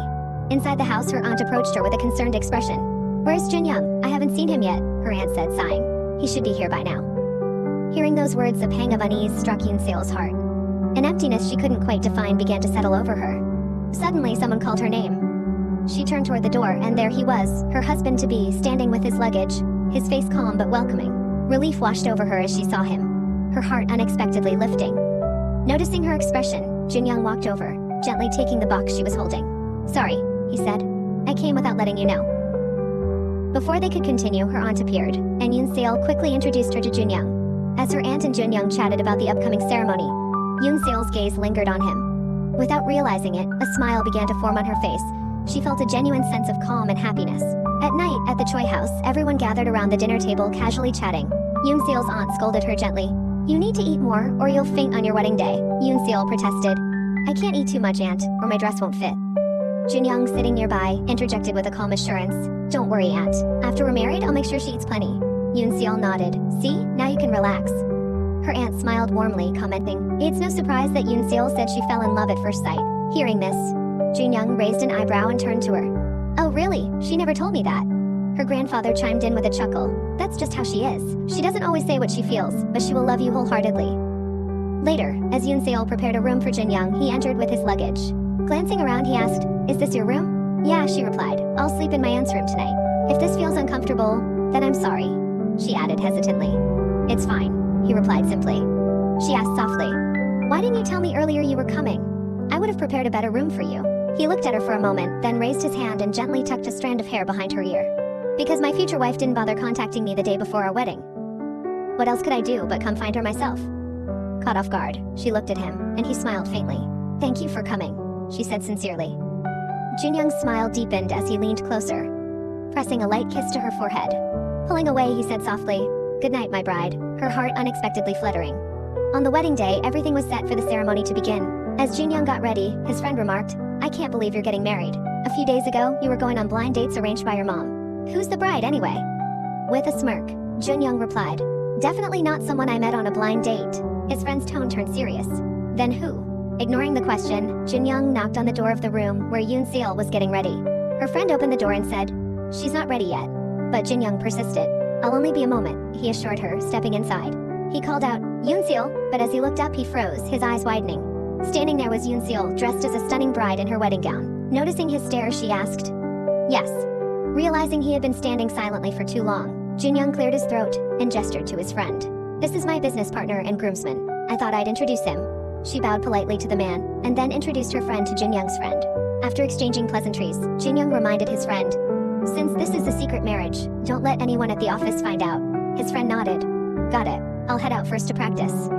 Inside the house, her aunt approached her with a concerned expression. Where's Junyoung? I haven't seen him yet, her aunt said, sighing. He should be here by now. Hearing those words, a pang of unease struck Yoon-seol's heart. An emptiness she couldn't quite define began to settle over her. Suddenly, someone called her name. She turned toward the door, and there he was, her husband-to-be, standing with his luggage, his face calm but welcoming. Relief washed over her as she saw him, her heart unexpectedly lifting. Noticing her expression, Junyoung walked over, gently taking the box she was holding. Sorry, he said. I came without letting you know. Before they could continue, her aunt appeared, and Yoon-seo quickly introduced her to Junyoung. As her aunt and Junyoung chatted about the upcoming ceremony, Yoon-seol's gaze lingered on him. Without realizing it, a smile began to form on her face, She felt a genuine sense of calm and happiness. At night, at the Choi house, everyone gathered around the dinner table casually chatting. Yoon-seol's aunt scolded her gently. "You need to eat more, or you'll faint on your wedding day," Yoon-seol protested. "I can't eat too much, aunt, or my dress won't fit." Jun-young, sitting nearby, interjected with a calm assurance. "Don't worry, aunt. After we're married, I'll make sure she eats plenty." Yoon-seol nodded. "See? Now you can relax." Her aunt smiled warmly, commenting, "It's no surprise that Yoon-seol said she fell in love at first sight." Hearing this, Jun-young raised an eyebrow and turned to her. "Oh really? She never told me that." Her grandfather chimed in with a chuckle. "That's just how she is. She doesn't always say what she feels, but she will love you wholeheartedly." Later, as Yoon-seol prepared a room for Jun-young, he entered with his luggage. Glancing around, he asked, "Is this your room?" "Yeah," she replied. "I'll sleep in my aunt's room tonight. If this feels uncomfortable, then I'm sorry," she added hesitantly. "It's fine," he replied simply. She asked softly, "Why didn't you tell me earlier you were coming? I would have prepared a better room for you." He looked at her for a moment, then raised his hand and gently tucked a strand of hair behind her ear. "Because my future wife didn't bother contacting me the day before our wedding. What else could I do but come find her myself?" Caught off guard, she looked at him, and he smiled faintly. "Thank you for coming," she said sincerely. Jun-young's smile deepened as he leaned closer, pressing a light kiss to her forehead. Pulling away, he said softly, "Good night, my bride," her heart unexpectedly fluttering. On the wedding day, everything was set for the ceremony to begin. As Jun-young got ready, his friend remarked, "I can't believe you're getting married. A few days ago, you were going on blind dates arranged by your mom. Who's the bride anyway?" With a smirk, Jun-young replied, "Definitely not someone I met on a blind date." His friend's tone turned serious. "Then who?" Ignoring the question, Jun-young knocked on the door of the room where Yoon-seol was getting ready. Her friend opened the door and said, "She's not ready yet." But Jun-young persisted. "I'll only be a moment," he assured her, stepping inside. He called out, "Yoon-seol," but as he looked up, he froze, his eyes widening. Standing there was Yoon-seol, dressed as a stunning bride in her wedding gown. Noticing his stare, she asked, "Yes." Realizing he had been standing silently for too long, Jun-young cleared his throat and gestured to his friend. "This is my business partner and groomsman. I thought I'd introduce him." She bowed politely to the man, and then introduced her friend to Jun-young's friend. After exchanging pleasantries, Jun-young reminded his friend, "Since this is a secret marriage, don't let anyone at the office find out." His friend nodded. "Got it. I'll head out first to practice."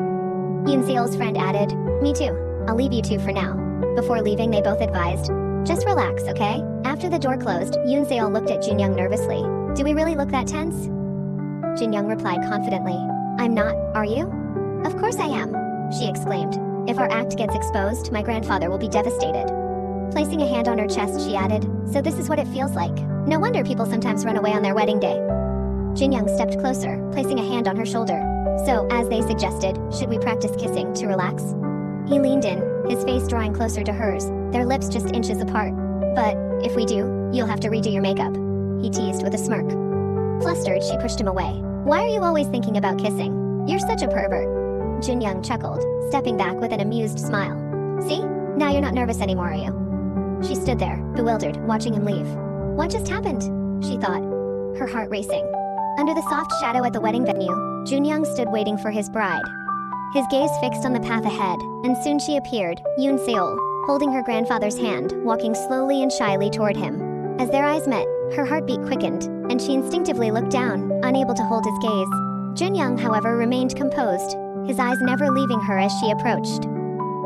Yoon-seol's friend added, "Me too. I'll leave you two for now." Before leaving, they both advised, "Just relax, okay?" After the door closed, Yoon-seol looked at Jun-young nervously. "Do we really look that tense?" Jun-young replied confidently, "I'm not, are you?" "Of course I am," she exclaimed. "If our act gets exposed, my grandfather will be devastated." Placing a hand on her chest, she added, "So this is what it feels like. No wonder people sometimes run away on their wedding day." Jun-young stepped closer, placing a hand on her shoulder. "So, as they suggested, should we practice kissing to relax?" He leaned in, his face drawing closer to hers, their lips just inches apart. "But, if we do, you'll have to redo your makeup," he teased with a smirk. Flustered, she pushed him away. "Why are you always thinking about kissing? You're such a pervert." Jun-young chuckled, stepping back with an amused smile. "See? Now you're not nervous anymore, are you?" She stood there, bewildered, watching him leave. What just happened? She thought, her heart racing. Under the soft shadow at the wedding venue, Jun-young stood waiting for his bride. His gaze fixed on the path ahead, and soon she appeared, Yoon-seol, holding her grandfather's hand, walking slowly and shyly toward him. As their eyes met, her heartbeat quickened, and she instinctively looked down, unable to hold his gaze. Jun-young, however, remained composed, his eyes never leaving her as she approached.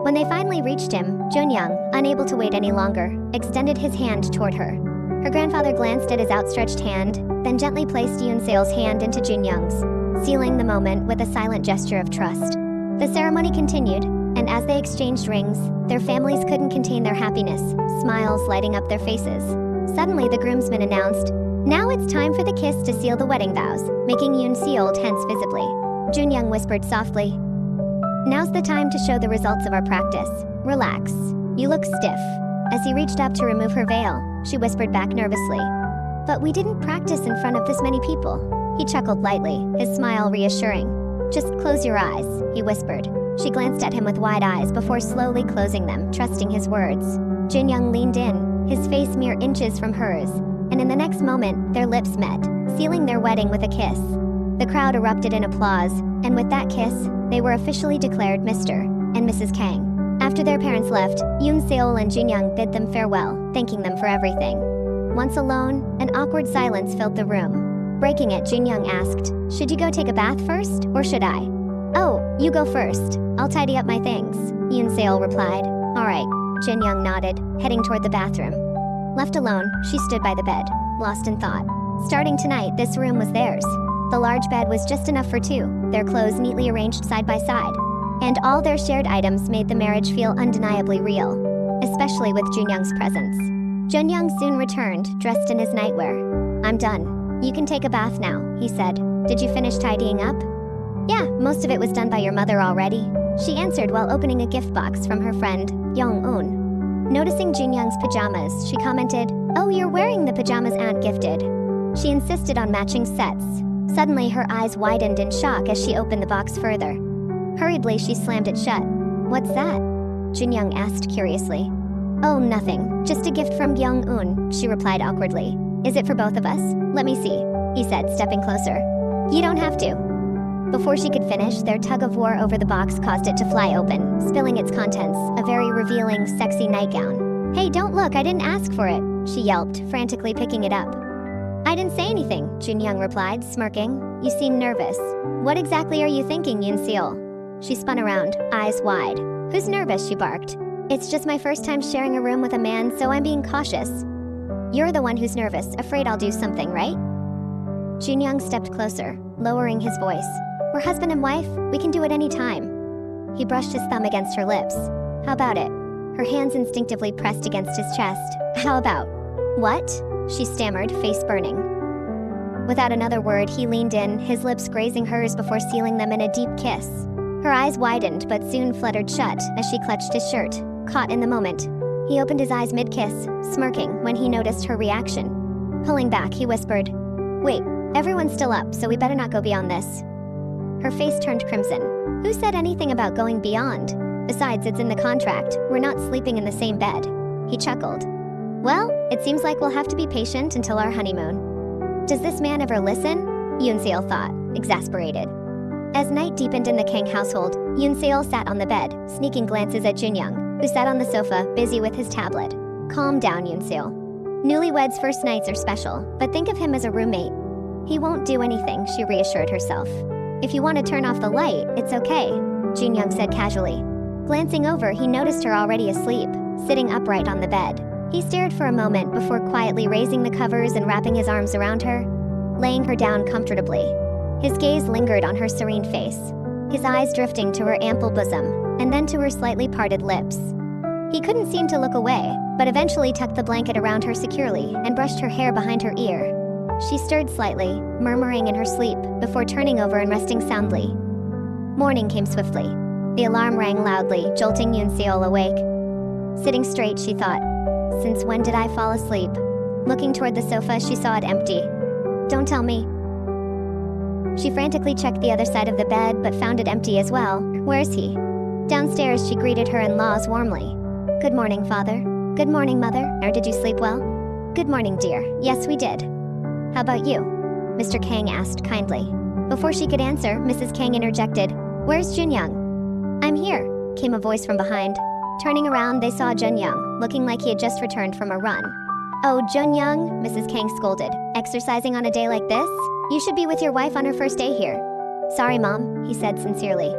When they finally reached him, Jun-young, unable to wait any longer, extended his hand toward her. Her grandfather glanced at his outstretched hand, then gently placed Yoon-seol's hand into Jun-young's, sealing the moment with a silent gesture of trust. The ceremony continued, and as they exchanged rings, their families couldn't contain their happiness, smiles lighting up their faces. Suddenly, the groomsman announced, "Now it's time for the kiss to seal the wedding vows," making Yoon-seol tense visibly. Jun-young whispered softly, "Now's the time to show the results of our practice. Relax. You look stiff." As he reached up to remove her veil, she whispered back nervously, "But we didn't practice in front of this many people." He chuckled lightly, his smile reassuring. "Just close your eyes," he whispered. She glanced at him with wide eyes before slowly closing them, trusting his words. Jun-young leaned in, his face mere inches from hers, and in the next moment, their lips met, sealing their wedding with a kiss. The crowd erupted in applause, and with that kiss, they were officially declared Mr. and Mrs. Kang. After their parents left, Yoon-seol and Jun-young bid them farewell, thanking them for everything. Once alone, an awkward silence filled the room. Breaking it, Jun-young asked, "Should you go take a bath first, or should I?" "Oh, you go first. I'll tidy up my things," Yoon-seol replied. "All right," Jun-young nodded, heading toward the bathroom. Left alone, she stood by the bed, lost in thought. Starting tonight, this room was theirs. The large bed was just enough for two, their clothes neatly arranged side by side. And all their shared items made the marriage feel undeniably real, especially with Junyoung's presence. Junyoung soon returned, dressed in his nightwear. "I'm done. You can take a bath now," he said. "Did you finish tidying up?" "Yeah, most of it was done by your mother already," she answered while opening a gift box from her friend, Young-un. Noticing Junyoung's pajamas, she commented, "Oh, you're wearing the pajamas Aunt gifted." She insisted on matching sets. Suddenly, her eyes widened in shock as she opened the box further. Hurriedly, she slammed it shut. "What's that?" Junyoung asked curiously. "Oh, nothing. Just a gift from Young-un," she replied awkwardly. "Is it for both of us? Let me see," he said, stepping closer. "You don't have to." Before she could finish, their tug-of-war over the box caused it to fly open, spilling its contents, a very revealing, sexy nightgown. "Hey, don't look, I didn't ask for it," she yelped, frantically picking it up. "I didn't say anything," Junyoung replied, smirking. "You seem nervous. What exactly are you thinking, Yoon-seol?" She spun around, eyes wide. "Who's nervous?" she barked. "It's just my first time sharing a room with a man, so I'm being cautious." "You're the one who's nervous, afraid I'll do something, right?" Junyoung stepped closer, lowering his voice. "We're husband and wife, we can do it any time." He brushed his thumb against her lips. "How about it?" Her hands instinctively pressed against his chest. "How about?" "What?" she stammered, face burning. Without another word, he leaned in, his lips grazing hers before sealing them in a deep kiss. Her eyes widened but soon fluttered shut as she clutched his shirt, caught in the moment. He opened his eyes mid-kiss, smirking when he noticed her reaction. Pulling back, he whispered, "Wait, everyone's still up, so we better not go beyond this." Her face turned crimson. "Who said anything about going beyond? Besides, it's in the contract. We're not sleeping in the same bed." He chuckled. "Well, it seems like we'll have to be patient until our honeymoon." Does this man ever listen? Yoon-seol thought, exasperated. As night deepened in the Kang household, Yoon-seol sat on the bed, sneaking glances at Junyoung, who sat on the sofa, busy with his tablet. "Calm down, Yoon-seol. Newlyweds' first nights are special, but think of him as a roommate. He won't do anything," she reassured herself. "If you want to turn off the light, it's okay," Junyoung said casually. Glancing over, he noticed her already asleep, sitting upright on the bed. He stared for a moment before quietly raising the covers and wrapping his arms around her, laying her down comfortably. His gaze lingered on her serene face, his eyes drifting to her ample bosom, and then to her slightly parted lips. He couldn't seem to look away, but eventually tucked the blanket around her securely and brushed her hair behind her ear. She stirred slightly, murmuring in her sleep, before turning over and resting soundly. Morning came swiftly. The alarm rang loudly, jolting Yoon-seol awake. Sitting straight, she thought, "Since when did I fall asleep?" Looking toward the sofa, she saw it empty. "Don't tell me." She frantically checked the other side of the bed, but found it empty as well. "Where's he?" Downstairs, she greeted her in-laws warmly. "Good morning, father." "Good morning, mother. Or did you sleep well?" "Good morning, dear. Yes, we did." "How about you?" Mr. Kang asked kindly. Before she could answer, Mrs. Kang interjected, "Where's Junyoung?" "I'm here," came a voice from behind. Turning around, they saw Junyoung, looking like he had just returned from a run. "Oh, Junyoung," Mrs. Kang scolded. "Exercising on a day like this? You should be with your wife on her first day here." "Sorry, Mom," he said sincerely.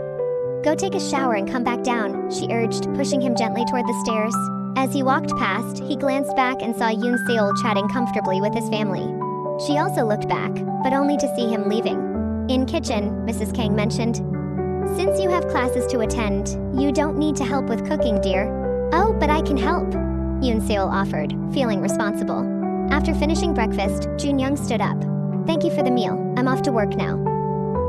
"Go take a shower and come back down," she urged, pushing him gently toward the stairs. As he walked past, he glanced back and saw Yoon-seol chatting comfortably with his family. She also looked back, but only to see him leaving. "In kitchen," Mrs. Kang mentioned. "Since you have classes to attend, you don't need to help with cooking, dear." "Oh, but I can help," Yoon-seol offered, feeling responsible. After finishing breakfast, Junyoung stood up. "Thank you for the meal. I'm off to work now."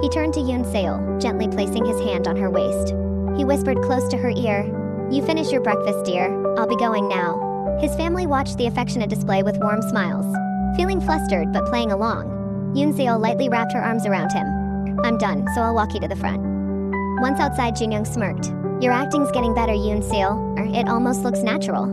He turned to Yoon-seol, gently placing his hand on her waist. He whispered close to her ear, "You finish your breakfast, dear. I'll be going now." His family watched the affectionate display with warm smiles. Feeling flustered but playing along, Yoon-seol lightly wrapped her arms around him. "I'm done, so I'll walk you to the front." Once outside, Junyoung smirked. "Your acting's getting better, Yoon-seol. It almost looks natural."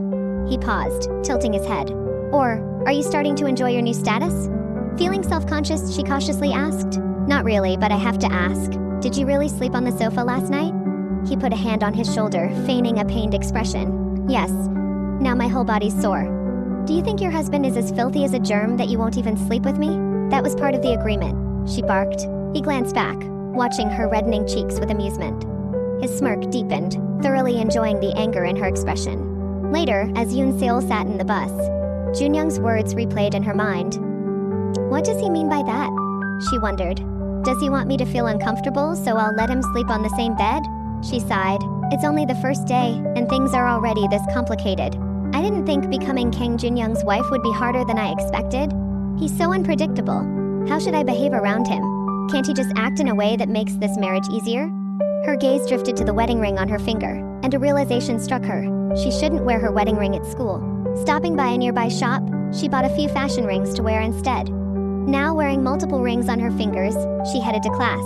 He paused, tilting his head. "Or, are you starting to enjoy your new status?" Feeling self-conscious, she cautiously asked. "Not really, but I have to ask. Did you really sleep on the sofa last night?" He put a hand on his shoulder, feigning a pained expression. "Yes. Now my whole body's sore." "Do you think your husband is as filthy as a germ that you won't even sleep with me?" "That was part of the agreement," she barked. He glanced back, watching her reddening cheeks with amusement. His smirk deepened, thoroughly enjoying the anger in her expression. Later, as Yoon-seol sat in the bus, Junyoung's words replayed in her mind. What does he mean by that? She wondered. Does he want me to feel uncomfortable so I'll let him sleep on the same bed? She sighed. It's only the first day, and things are already this complicated. I didn't think becoming Kang Junyoung's wife would be harder than I expected. He's so unpredictable. How should I behave around him? Can't he just act in a way that makes this marriage easier? Her gaze drifted to the wedding ring on her finger, and a realization struck her. She shouldn't wear her wedding ring at school. Stopping by a nearby shop, she bought a few fashion rings to wear instead. Now wearing multiple rings on her fingers, she headed to class.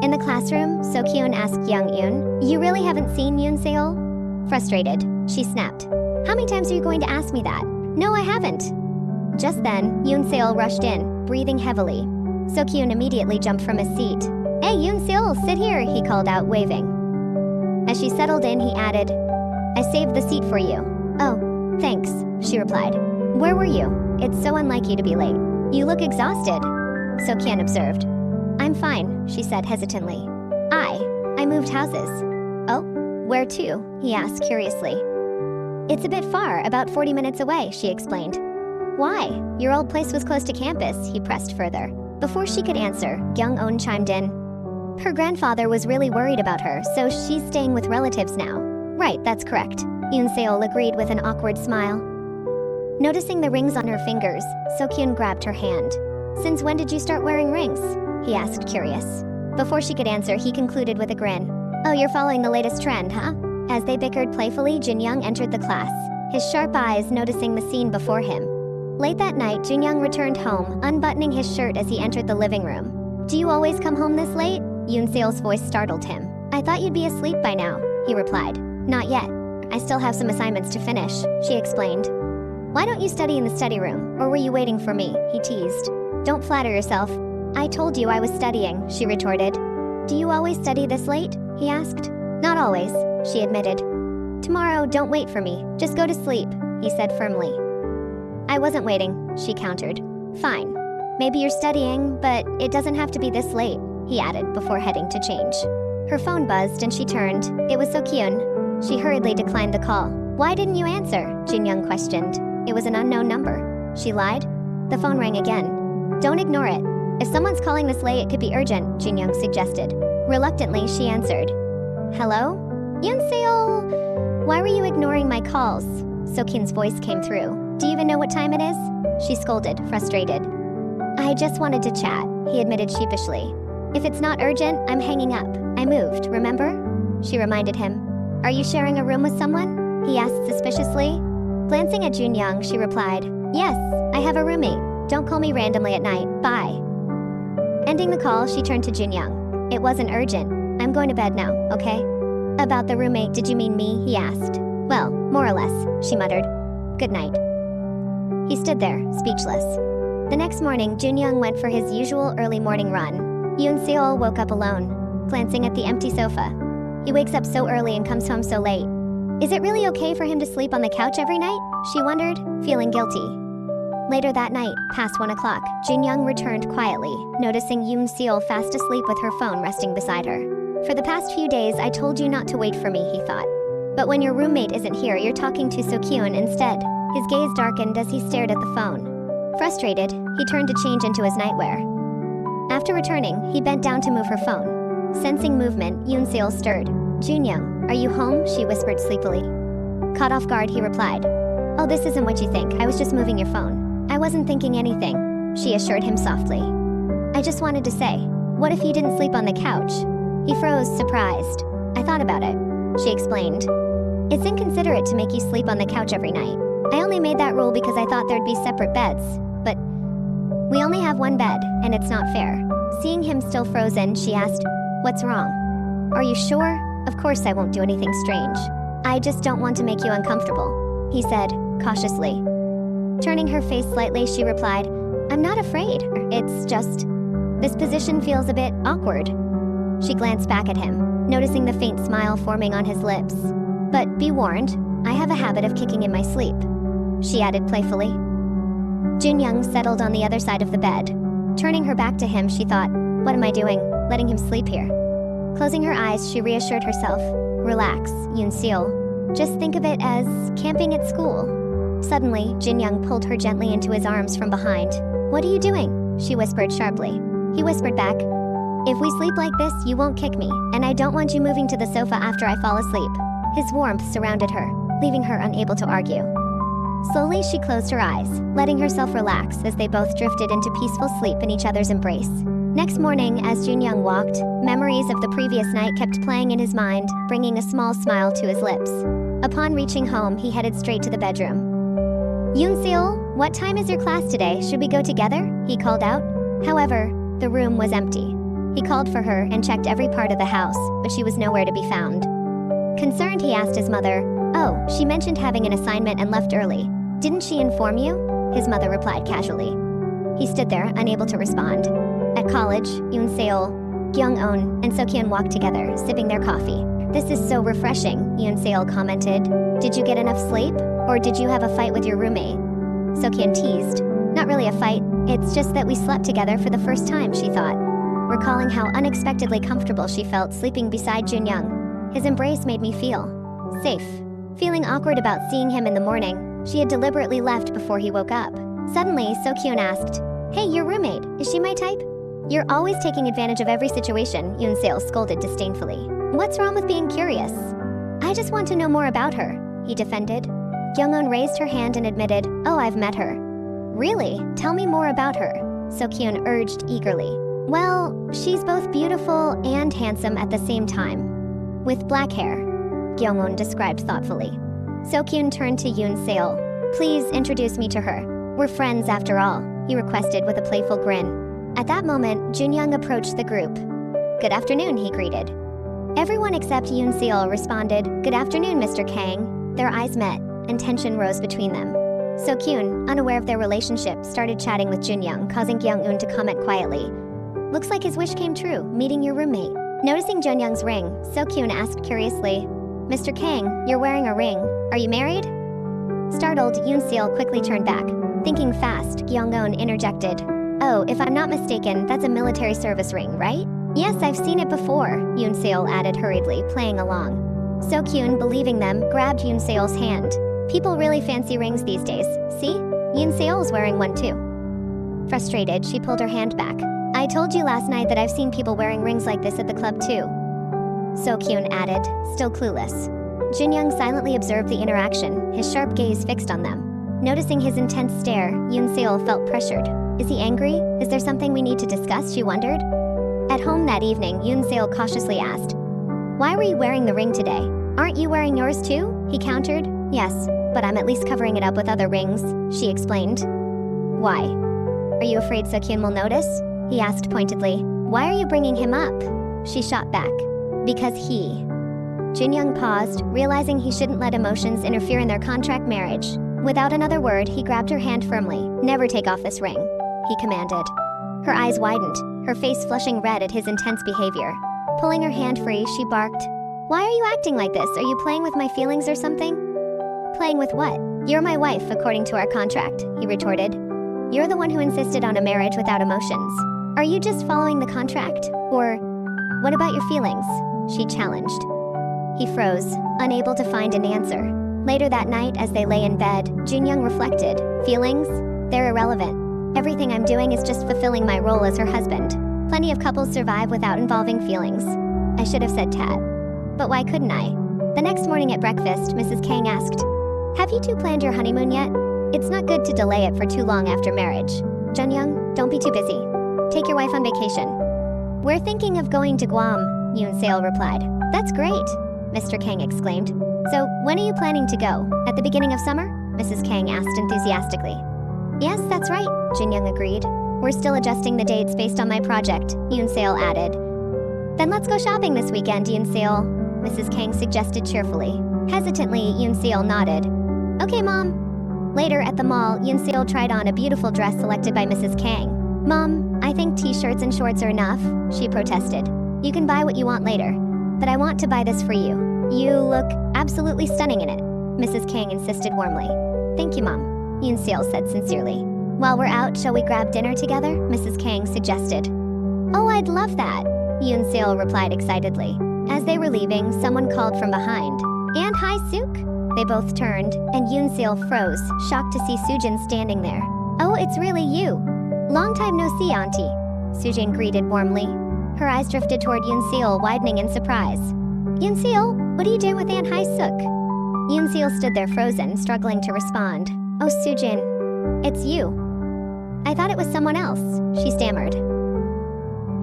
In the classroom, Sokyun asked Young-eun, "You really haven't seen Yoon Seol?" Frustrated, she snapped. "How many times are you going to ask me that?" "No, I haven't." Just then, Yoon Seol rushed in, breathing heavily. Sokyun immediately jumped from his seat. "Hey, Yoon Seol, sit here," he called out, waving. As she settled in, he added, "I saved the seat for you." "Oh, thanks," she replied. "Where were you? It's so unlike you to be late." "You look exhausted," Sokyun observed. "I'm fine," she said hesitantly. I moved houses." "Oh, where to?" he asked curiously. "It's a bit far, about 40 minutes away," she explained. "Why? Your old place was close to campus," he pressed further. Before she could answer, Young-eun chimed in. "Her grandfather was really worried about her, so she's staying with relatives now." "Right, that's correct," Yoon Seol agreed with an awkward smile. Noticing the rings on her fingers, Sokyun grabbed her hand. "Since when did you start wearing rings?" he asked, curious. Before she could answer, he concluded with a grin. "Oh, you're following the latest trend, huh?" As they bickered playfully, Junyoung entered the class, his sharp eyes noticing the scene before him. Late that night, Junyoung returned home, unbuttoning his shirt as he entered the living room. "Do you always come home this late?" Yoon Seol's voice startled him. "I thought you'd be asleep by now," he replied. "Not yet. I still have some assignments to finish," she explained. "Why don't you study in the study room, or were you waiting for me?" he teased. "Don't flatter yourself. I told you I was studying," she retorted. "Do you always study this late?" he asked. "Not always," she admitted. "Tomorrow, don't wait for me. Just go to sleep," he said firmly. "I wasn't waiting," she countered. "Fine. Maybe you're studying, but it doesn't have to be this late," he added before heading to change. Her phone buzzed and she turned. It was Sokyun. She hurriedly declined the call. "Why didn't you answer?" Junyoung questioned. "It was an unknown number." She lied. The phone rang again. "Don't ignore it. If someone's calling this late, it could be urgent," Junyoung suggested. Reluctantly, she answered. "Hello? Yoon Seol? Why were you ignoring my calls?" Sokyun's voice came through. "Do you even know what time it is?" She scolded, frustrated. "I just wanted to chat," he admitted sheepishly. "If it's not urgent, I'm hanging up. I moved, remember?" She reminded him. "Are you sharing a room with someone?" he asked suspiciously. Glancing at Junyoung, she replied, "Yes, I have a roommate. Don't call me randomly at night. Bye." Ending the call, she turned to Junyoung. "It wasn't urgent. I'm going to bed now, okay?" "About the roommate, did you mean me?" he asked. "Well, more or less," she muttered. "Good night." He stood there, speechless. The next morning, Junyoung went for his usual early morning run. Yoon Seol woke up alone, glancing at the empty sofa. He wakes up so early and comes home so late. Is it really okay for him to sleep on the couch every night? She wondered, feeling guilty. Later that night, past 1 o'clock, Junyoung returned quietly, noticing Yoon Seol fast asleep with her phone resting beside her. "For the past few days, I told you not to wait for me," he thought. "But when your roommate isn't here, you're talking to Sokyun instead." His gaze darkened as he stared at the phone. Frustrated, he turned to change into his nightwear. After returning, he bent down to move her phone. Sensing movement, Yoon Seol stirred. "Junyoung, are you home?" she whispered sleepily. Caught off guard, he replied. "Oh, this isn't what you think. I was just moving your phone." "I wasn't thinking anything," she assured him softly. "I just wanted to say, what if you didn't sleep on the couch?" He froze, surprised. "I thought about it," she explained. "It's inconsiderate to make you sleep on the couch every night. I only made that rule because I thought there'd be separate beds, but we only have one bed, and it's not fair." Seeing him still frozen, she asked, "What's wrong?" "Are you sure? Of course I won't do anything strange. I just don't want to make you uncomfortable," he said, cautiously. Turning her face slightly, she replied, "I'm not afraid. It's just, this position feels a bit awkward." She glanced back at him, noticing the faint smile forming on his lips. "But be warned, I have a habit of kicking in my sleep," she added playfully. Junyoung settled on the other side of the bed. Turning her back to him, she thought, "What am I doing, letting him sleep here?" Closing her eyes, she reassured herself, "Relax, Yoon Seol. Just think of it as camping at school." Suddenly, Jin Young pulled her gently into his arms from behind. "What are you doing?" she whispered sharply. He whispered back, "If we sleep like this, you won't kick me, and I don't want you moving to the sofa after I fall asleep." His warmth surrounded her, leaving her unable to argue. Slowly, she closed her eyes, letting herself relax as they both drifted into peaceful sleep in each other's embrace. Next morning, as Jin Young walked, memories of the previous night kept playing in his mind, bringing a small smile to his lips. Upon reaching home, he headed straight to the bedroom. "Yoon-seol, what time is your class today? Should we go together?" he called out. However, the room was empty. He called for her and checked every part of the house, but she was nowhere to be found. Concerned, he asked his mother, "Oh, she mentioned having an assignment and left early. Didn't she inform you?" His mother replied casually. He stood there, unable to respond. At college, Yoon-seol, Kyung-eun, and So-kyun walked together, sipping their coffee. "This is so refreshing," Yoon-seol commented. "Did you get enough sleep? Or did you have a fight with your roommate?" So-kyun teased. "Not really a fight. It's just that we slept together for the first time," she thought, recalling how unexpectedly comfortable she felt sleeping beside Jin Young. His embrace made me feel safe. Feeling awkward about seeing him in the morning, she had deliberately left before he woke up. Suddenly, So-kyun asked, "Hey, your roommate, is she my type?" "You're always taking advantage of every situation," Yoon-seol scolded disdainfully. "What's wrong with being curious?" "I just want to know more about her," he defended. Kyung-eun raised her hand and admitted, "Oh, I've met her." "Really? Tell me more about her," So-kyun urged eagerly. "Well, she's both beautiful and handsome at the same time. With black hair," Kyung-eun described thoughtfully. So-kyun turned to Yoon-seol. "Please introduce me to her. We're friends after all," he requested with a playful grin. At that moment, Jin Young approached the group. "Good afternoon," he greeted. Everyone except Yoon-seol responded, "Good afternoon, Mr. Kang." Their eyes met, and tension rose between them. So-kyun, unaware of their relationship, started chatting with Jin Young, causing Kyung-eun to comment quietly, "Looks like his wish came true, meeting your roommate." Noticing Jin Young's ring, So-kyun asked curiously, "Mr. Kang, you're wearing a ring. Are you married?" Startled, Yoon-seol quickly turned back. Thinking fast, Kyung-eun interjected, "Oh, if I'm not mistaken, that's a military service ring, right?" "Yes, I've seen it before," Yoon-seol added hurriedly, playing along. So-kyun, believing them, grabbed Yoon-seol's hand. "People really fancy rings these days. See? Yoon-seol's wearing one too." Frustrated, she pulled her hand back. "I told you last night that I've seen people wearing rings like this at the club too," So-kyun added, still clueless. Jin Young silently observed the interaction, his sharp gaze fixed on them. Noticing his intense stare, Yoon-seol felt pressured. Is he angry? Is there something we need to discuss, she wondered. At home that evening, Yoon-seol cautiously asked, "Why were you wearing the ring today? Aren't you wearing yours too?" He countered, "Yes, but I'm at least covering it up with other rings," she explained. "Why? Are you afraid So-kyun will notice?" he asked pointedly. "Why are you bringing him up?" She shot back. "Because he..." Jin Young paused, realizing he shouldn't let emotions interfere in their contract marriage. Without another word, he grabbed her hand firmly. "Never take off this ring," he commanded. Her eyes widened, her face flushing red at his intense behavior. Pulling her hand free, she barked, "Why are you acting like this? Are you playing with my feelings or something?" "Playing with what? You're my wife, according to our contract," he retorted. "You're the one who insisted on a marriage without emotions. Are you just following the contract? Or what about your feelings?" she challenged. He froze, unable to find an answer. Later that night, as they lay in bed, Jin Young reflected, "Feelings? They're irrelevant. Everything I'm doing is just fulfilling my role as her husband. Plenty of couples survive without involving feelings." I should have said Tat. But why couldn't I? The next morning at breakfast, Mrs. Kang asked, "Have you two planned your honeymoon yet? It's not good to delay it for too long after marriage. Jin Young, don't be too busy. Take your wife on vacation." "We're thinking of going to Guam," Yoon-seol replied. "That's great," Mr. Kang exclaimed. "So, when are you planning to go? At the beginning of summer?" Mrs. Kang asked enthusiastically. "Yes, that's right," Jin Young agreed. "We're still adjusting the dates based on my project," Yoon-seol added. "Then let's go shopping this weekend, Yoon-seol," Mrs. Kang suggested cheerfully. Hesitantly, Yoon-seol nodded. "Okay, Mom." Later at the mall, Yoon-seol tried on a beautiful dress selected by Mrs. Kang. "Mom, I think t-shirts and shorts are enough," she protested. "You can buy what you want later, but I want to buy this for you. You look absolutely stunning in it," Mrs. Kang insisted warmly. "Thank you, Mom," Yoon-seol said sincerely. "While we're out, shall we grab dinner together?" Mrs. Kang suggested. "Oh, I'd love that," Yoon-seol replied excitedly. As they were leaving, someone called from behind. And hi, Suk? They both turned, and Yoon-seol froze, shocked to see Sujin standing there. Oh, it's really you. Long time no see, Auntie. Sujin greeted warmly. Her eyes drifted toward Yoon-seol, widening in surprise. Yoon-seol, what are you doing with Aunt Hai-suk? Yoon-seol stood there frozen, struggling to respond. Oh, Sujin, it's you. I thought it was someone else, she stammered.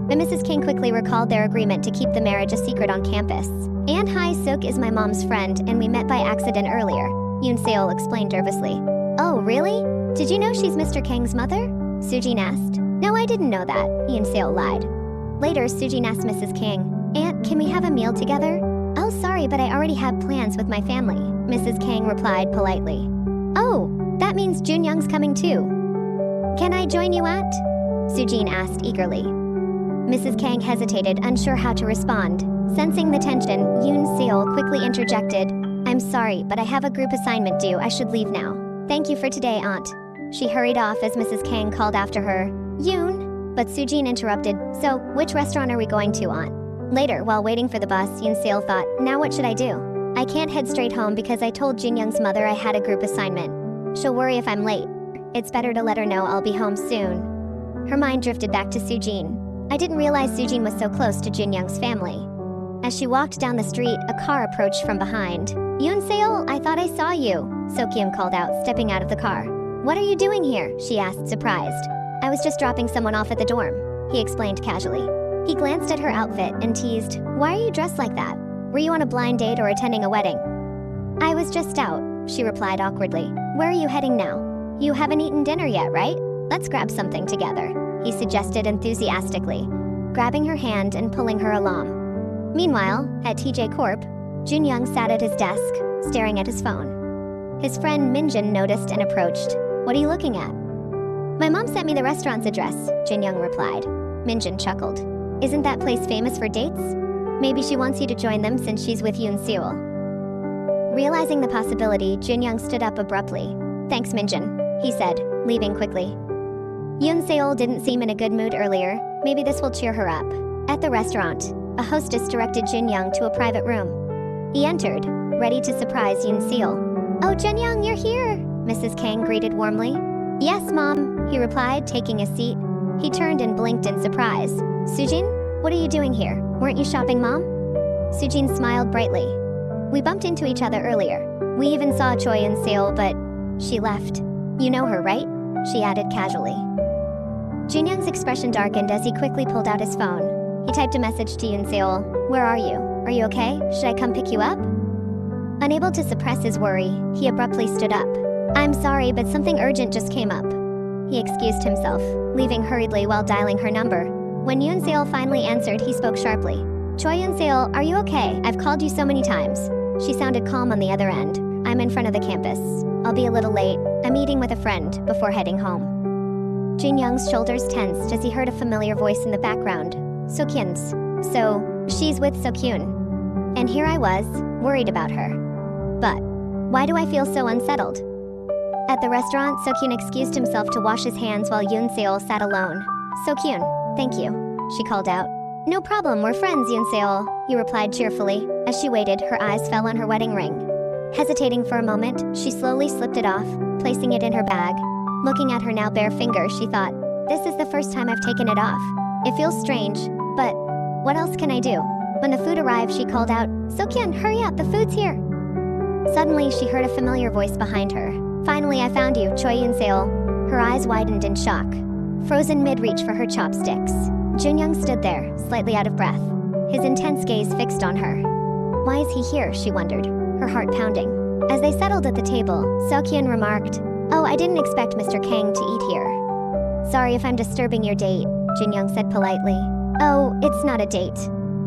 But Mrs. King quickly recalled their agreement to keep the marriage a secret on campus. Aunt Hai-suk is my mom's friend, and we met by accident earlier, Yoon-seol explained nervously. Oh, really? Did you know she's Mr. Kang's mother? Sujin asked. No, I didn't know that, Yoon-seol lied. Later, Sujin asked Mrs. King, Aunt, can we have a meal together? Oh, sorry, but I already have plans with my family, Mrs. Kang replied politely. Oh, that means Junyoung's coming too. Can I join you, Aunt? Sujin asked eagerly. Mrs. Kang hesitated, unsure how to respond. Sensing the tension, Yoon-seol quickly interjected, I'm sorry, but I have a group assignment due. I should leave now. Thank you for today, Aunt. She hurried off as Mrs. Kang called after her, Yoon? But Sujin interrupted, so, which restaurant are we going to, Aunt? Later, while waiting for the bus, Yoon-seol thought, now what should I do? I can't head straight home because I told Junyoung's mother I had a group assignment. She'll worry if I'm late. It's better to let her know I'll be home soon. Her mind drifted back to Sujin. I didn't realize Sujin was so close to Junyoung's family. As she walked down the street, a car approached from behind. Yoon-seol, I thought I saw you, Sokyun called out, stepping out of the car. What are you doing here? She asked, surprised. I was just dropping someone off at the dorm, he explained casually. He glanced at her outfit and teased, why are you dressed like that? Were you on a blind date or attending a wedding? I was just out, she replied awkwardly. Where are you heading now? You haven't eaten dinner yet, right? Let's grab something together, he suggested enthusiastically, grabbing her hand and pulling her along. Meanwhile, at TJ Corp, Junyoung sat at his desk, staring at his phone. His friend Minjin noticed and approached. What are you looking at? My mom sent me the restaurant's address, Junyoung replied. Minjin chuckled. Isn't that place famous for dates? Maybe she wants you to join them since she's with Yoon-seol. Realizing the possibility, Junyoung stood up abruptly. Thanks, Minjin, he said, leaving quickly. Yoon-seol didn't seem in a good mood earlier. Maybe this will cheer her up. At the restaurant, a hostess directed Junyoung to a private room. He entered, ready to surprise Yoon-seol. Oh, Junyoung, you're here, Mrs. Kang greeted warmly. Yes, Mom, he replied, taking a seat. He turned and blinked in surprise. Sujin, what are you doing here? Weren't you shopping, Mom? Sujin smiled brightly. We bumped into each other earlier. We even saw Choi Yoon-seol, but she left. You know her, right? She added casually. Junyoung's expression darkened as he quickly pulled out his phone. He typed a message to Yoon-seol. Where are you? Are you okay? Should I come pick you up? Unable to suppress his worry, he abruptly stood up. I'm sorry, but something urgent just came up. He excused himself, leaving hurriedly while dialing her number. When Yoon-seol finally answered, he spoke sharply. Choi Yoon-seol, are you okay? I've called you so many times. She sounded calm on the other end. I'm in front of the campus. I'll be a little late. I'm meeting with a friend before heading home. Junyoung's shoulders tensed as he heard a familiar voice in the background. Sokyun's. So, she's with Sokyun. And here I was, worried about her. But, why do I feel so unsettled? At the restaurant, Sokyun excused himself to wash his hands while Yoon-seol sat alone. Sokyun, thank you, she called out. No problem, we're friends, Yoon-seol, he replied cheerfully. As she waited, her eyes fell on her wedding ring. Hesitating for a moment, she slowly slipped it off, placing it in her bag. Looking at her now bare finger, she thought, this is the first time I've taken it off. It feels strange, but what else can I do? When the food arrived, she called out, Sokyun, hurry up, the food's here. Suddenly, she heard a familiar voice behind her. Finally, I found you, Choi Yoon-seol. Her eyes widened in shock, frozen mid-reach for her chopsticks. Junyoung stood there, slightly out of breath, his intense gaze fixed on her. Why is he here, she wondered, her heart pounding. As they settled at the table, Sokyun remarked, Oh, I didn't expect Mr. Kang to eat here. Sorry if I'm disturbing your date, Junyoung said politely. Oh, it's not a date.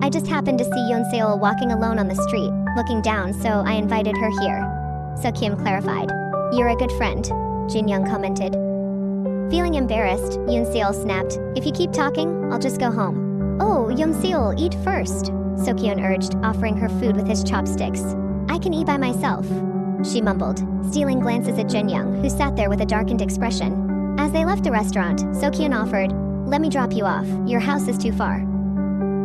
I just happened to see Yoon-seol walking alone on the street, looking down, so I invited her here. Sokyun clarified. You're a good friend, Junyoung commented. Feeling embarrassed, Yoon-seol snapped, If you keep talking, I'll just go home. Oh, Yoon-seol, eat first, Sokyun urged, offering her food with his chopsticks. I can eat by myself, she mumbled, stealing glances at Junyoung, who sat there with a darkened expression. As they left the restaurant, Sokyun offered, Let me drop you off, your house is too far.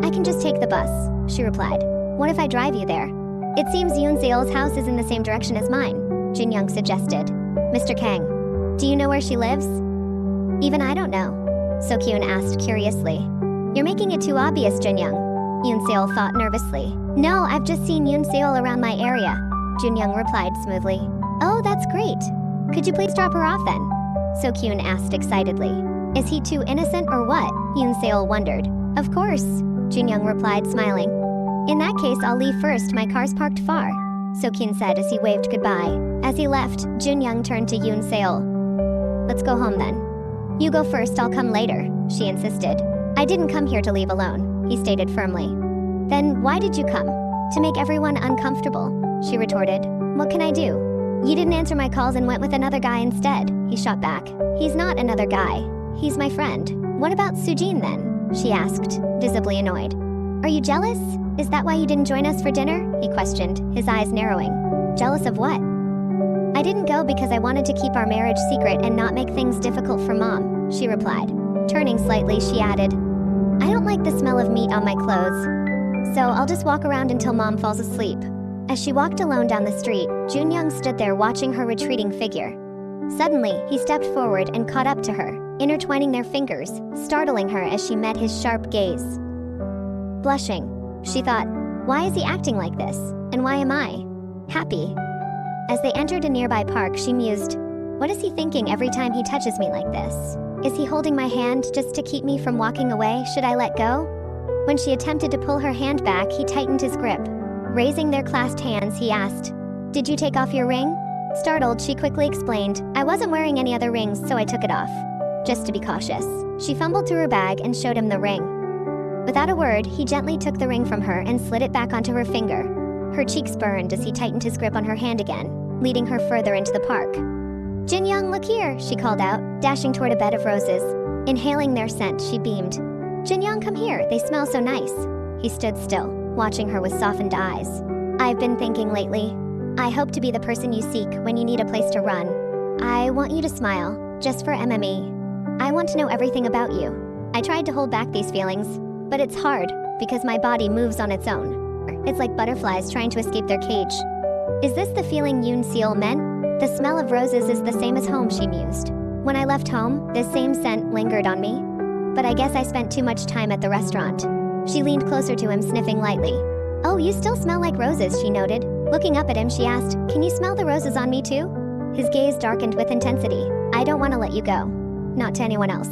I can just take the bus, she replied. What if I drive you there? It seems Yoon Seol's house is in the same direction as mine, Jin Young suggested. Mr. Kang, do you know where she lives? Even I don't know, So Kyun asked curiously. You're making it too obvious, Jin Young, Yoon Seol thought nervously. No, I've just seen Yoon Seol around my area, Jin Young replied smoothly. Oh, that's great. Could you please drop her off then? So Kyun asked excitedly. Is he too innocent or what? Yoon Seol wondered. Of course, Jin Young replied smiling. In that case, I'll leave first, my car's parked far, So Kyun said as he waved goodbye. As he left, Jin Young turned to Yoon Seol. Let's go home then. You go first, I'll come later, she insisted. I didn't come here to leave alone, he stated firmly. Then why did you come? To make everyone uncomfortable, she retorted. What can I do? You didn't answer my calls and went with another guy instead, he shot back. He's not another guy. He's my friend. What about Sujin then? She asked, visibly annoyed. Are you jealous? Is that why you didn't join us for dinner? He questioned, his eyes narrowing. Jealous of what? I didn't go because I wanted to keep our marriage secret and not make things difficult for Mom, she replied. Turning slightly, she added, I don't like the smell of meat on my clothes, so I'll just walk around until Mom falls asleep. As she walked alone down the street, Jun Young stood there watching her retreating figure. Suddenly, he stepped forward and caught up to her, intertwining their fingers, startling her as she met his sharp gaze. Blushing, she thought, why is he acting like this? And why am I happy? As they entered a nearby park, she mused, what is he thinking every time he touches me like this? Is he holding my hand just to keep me from walking away? Should I let go? When she attempted to pull her hand back, he tightened his grip. Raising their clasped hands, he asked, Did you take off your ring? Startled, she quickly explained, I wasn't wearing any other rings, so I took it off. Just to be cautious. She fumbled through her bag and showed him the ring. Without a word, he gently took the ring from her and slid it back onto her finger. Her cheeks burned as he tightened his grip on her hand again, leading her further into the park. Jin Young, look here, she called out, dashing toward a bed of roses. Inhaling their scent, she beamed. Jin Young, come here, they smell so nice. He stood still, watching her with softened eyes. I've been thinking lately. I hope to be the person you seek when you need a place to run. I want you to smile, just for MME. I want to know everything about you. I tried to hold back these feelings, but it's hard, because my body moves on its own. It's like butterflies trying to escape their cage. Is this the feeling Yoon Seol meant? The smell of roses is the same as home, she mused. When I left home, this same scent lingered on me. But I guess I spent too much time at the restaurant. She leaned closer to him, sniffing lightly. Oh, you still smell like roses, she noted. Looking up at him, she asked, Can you smell the roses on me too? His gaze darkened with intensity. I don't want to let you go. Not to anyone else.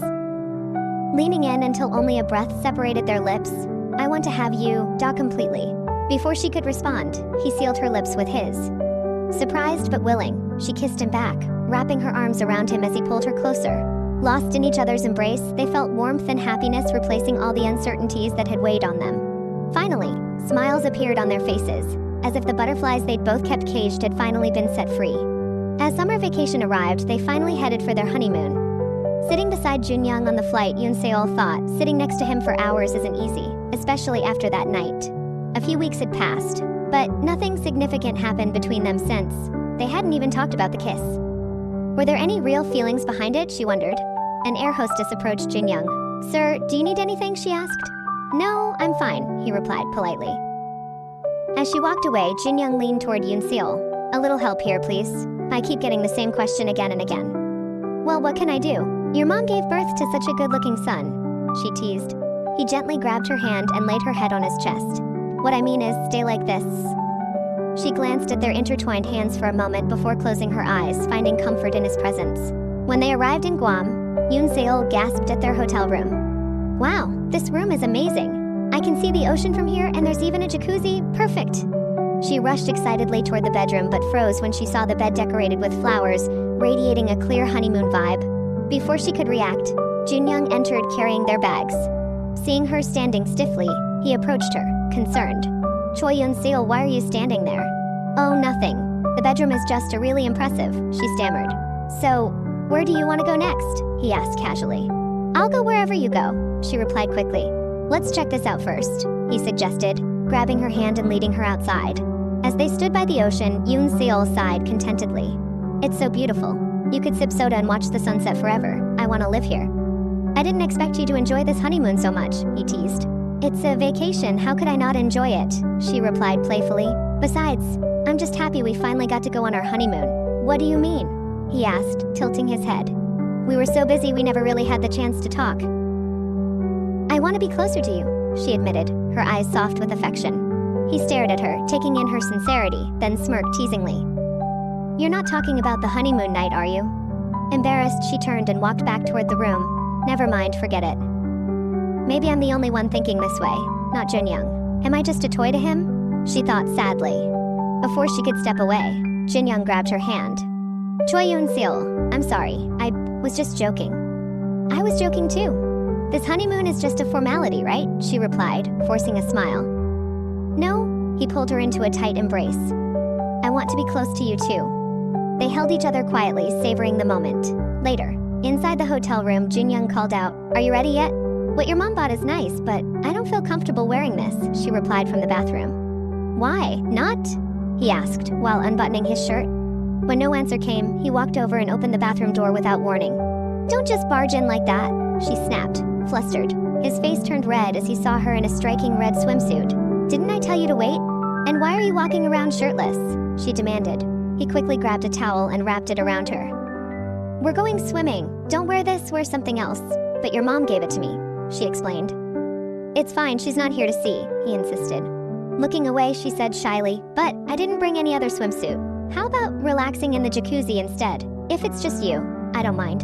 Leaning in until only a breath separated their lips. I want to have you, da completely. Before she could respond, he sealed her lips with his. Surprised but willing, she kissed him back, wrapping her arms around him as he pulled her closer. Lost in each other's embrace, they felt warmth and happiness replacing all the uncertainties that had weighed on them. Finally, smiles appeared on their faces, as if the butterflies they'd both kept caged had finally been set free. As summer vacation arrived, they finally headed for their honeymoon. Sitting beside Jun Young on the flight, Yoon Seol thought sitting next to him for hours isn't easy, especially after that night. A few weeks had passed, but nothing significant happened between them since. They hadn't even talked about the kiss. Were there any real feelings behind it, she wondered. An air hostess approached Jin Young. Sir, do you need anything, she asked. No, I'm fine, he replied politely. As she walked away, Jin Young leaned toward Yoon Seol. A little help here, please. I keep getting the same question again and again. Well, what can I do? Your mom gave birth to such a good-looking son, she teased. He gently grabbed her hand and laid her head on his chest. What I mean is, stay like this. She glanced at their intertwined hands for a moment before closing her eyes, finding comfort in his presence. When they arrived in Guam, Yoon Seol gasped at their hotel room. Wow, this room is amazing. I can see the ocean from here and there's even a jacuzzi. Perfect. She rushed excitedly toward the bedroom but froze when she saw the bed decorated with flowers, radiating a clear honeymoon vibe. Before she could react, Jun Young entered carrying their bags. Seeing her standing stiffly, he approached her, concerned. Choi Yoon Seol, why are you standing there? Oh, nothing. The bedroom is just really impressive, she stammered. So, where do you want to go next? He asked casually. I'll go wherever you go, she replied quickly. Let's check this out first, he suggested, grabbing her hand and leading her outside. As they stood by the ocean, Yoon Seol sighed contentedly. It's so beautiful. You could sip soda and watch the sunset forever. I want to live here. I didn't expect you to enjoy this honeymoon so much, he teased. It's a vacation, how could I not enjoy it? She replied playfully. Besides, I'm just happy we finally got to go on our honeymoon. What do you mean? He asked, tilting his head. We were so busy we never really had the chance to talk. I want to be closer to you, she admitted, her eyes soft with affection. He stared at her, taking in her sincerity, then smirked teasingly. You're not talking about the honeymoon night, are you? Embarrassed, she turned and walked back toward the room. Never mind, forget it. Maybe I'm the only one thinking this way, not Junyoung. Am I just a toy to him? She thought sadly. Before she could step away, Junyoung grabbed her hand. Choi Yoon-sil, I'm sorry, I was just joking. I was joking too. This honeymoon is just a formality, right? She replied, forcing a smile. No, he pulled her into a tight embrace. I want to be close to you too. They held each other quietly, savoring the moment. Later, inside the hotel room, Junyoung called out, Are you ready yet? What your mom bought is nice, but I don't feel comfortable wearing this, she replied from the bathroom. Why, not? He asked, while unbuttoning his shirt. When no answer came, he walked over and opened the bathroom door without warning. Don't just barge in like that, she snapped, flustered. His face turned red as he saw her in a striking red swimsuit. Didn't I tell you to wait? And why are you walking around shirtless? She demanded. He quickly grabbed a towel and wrapped it around her. We're going swimming. Don't wear this, wear something else. But your mom gave it to me, she explained. It's fine, she's not here to see, he insisted. Looking away, she said shyly, but I didn't bring any other swimsuit. How about relaxing in the jacuzzi instead? If it's just you, I don't mind.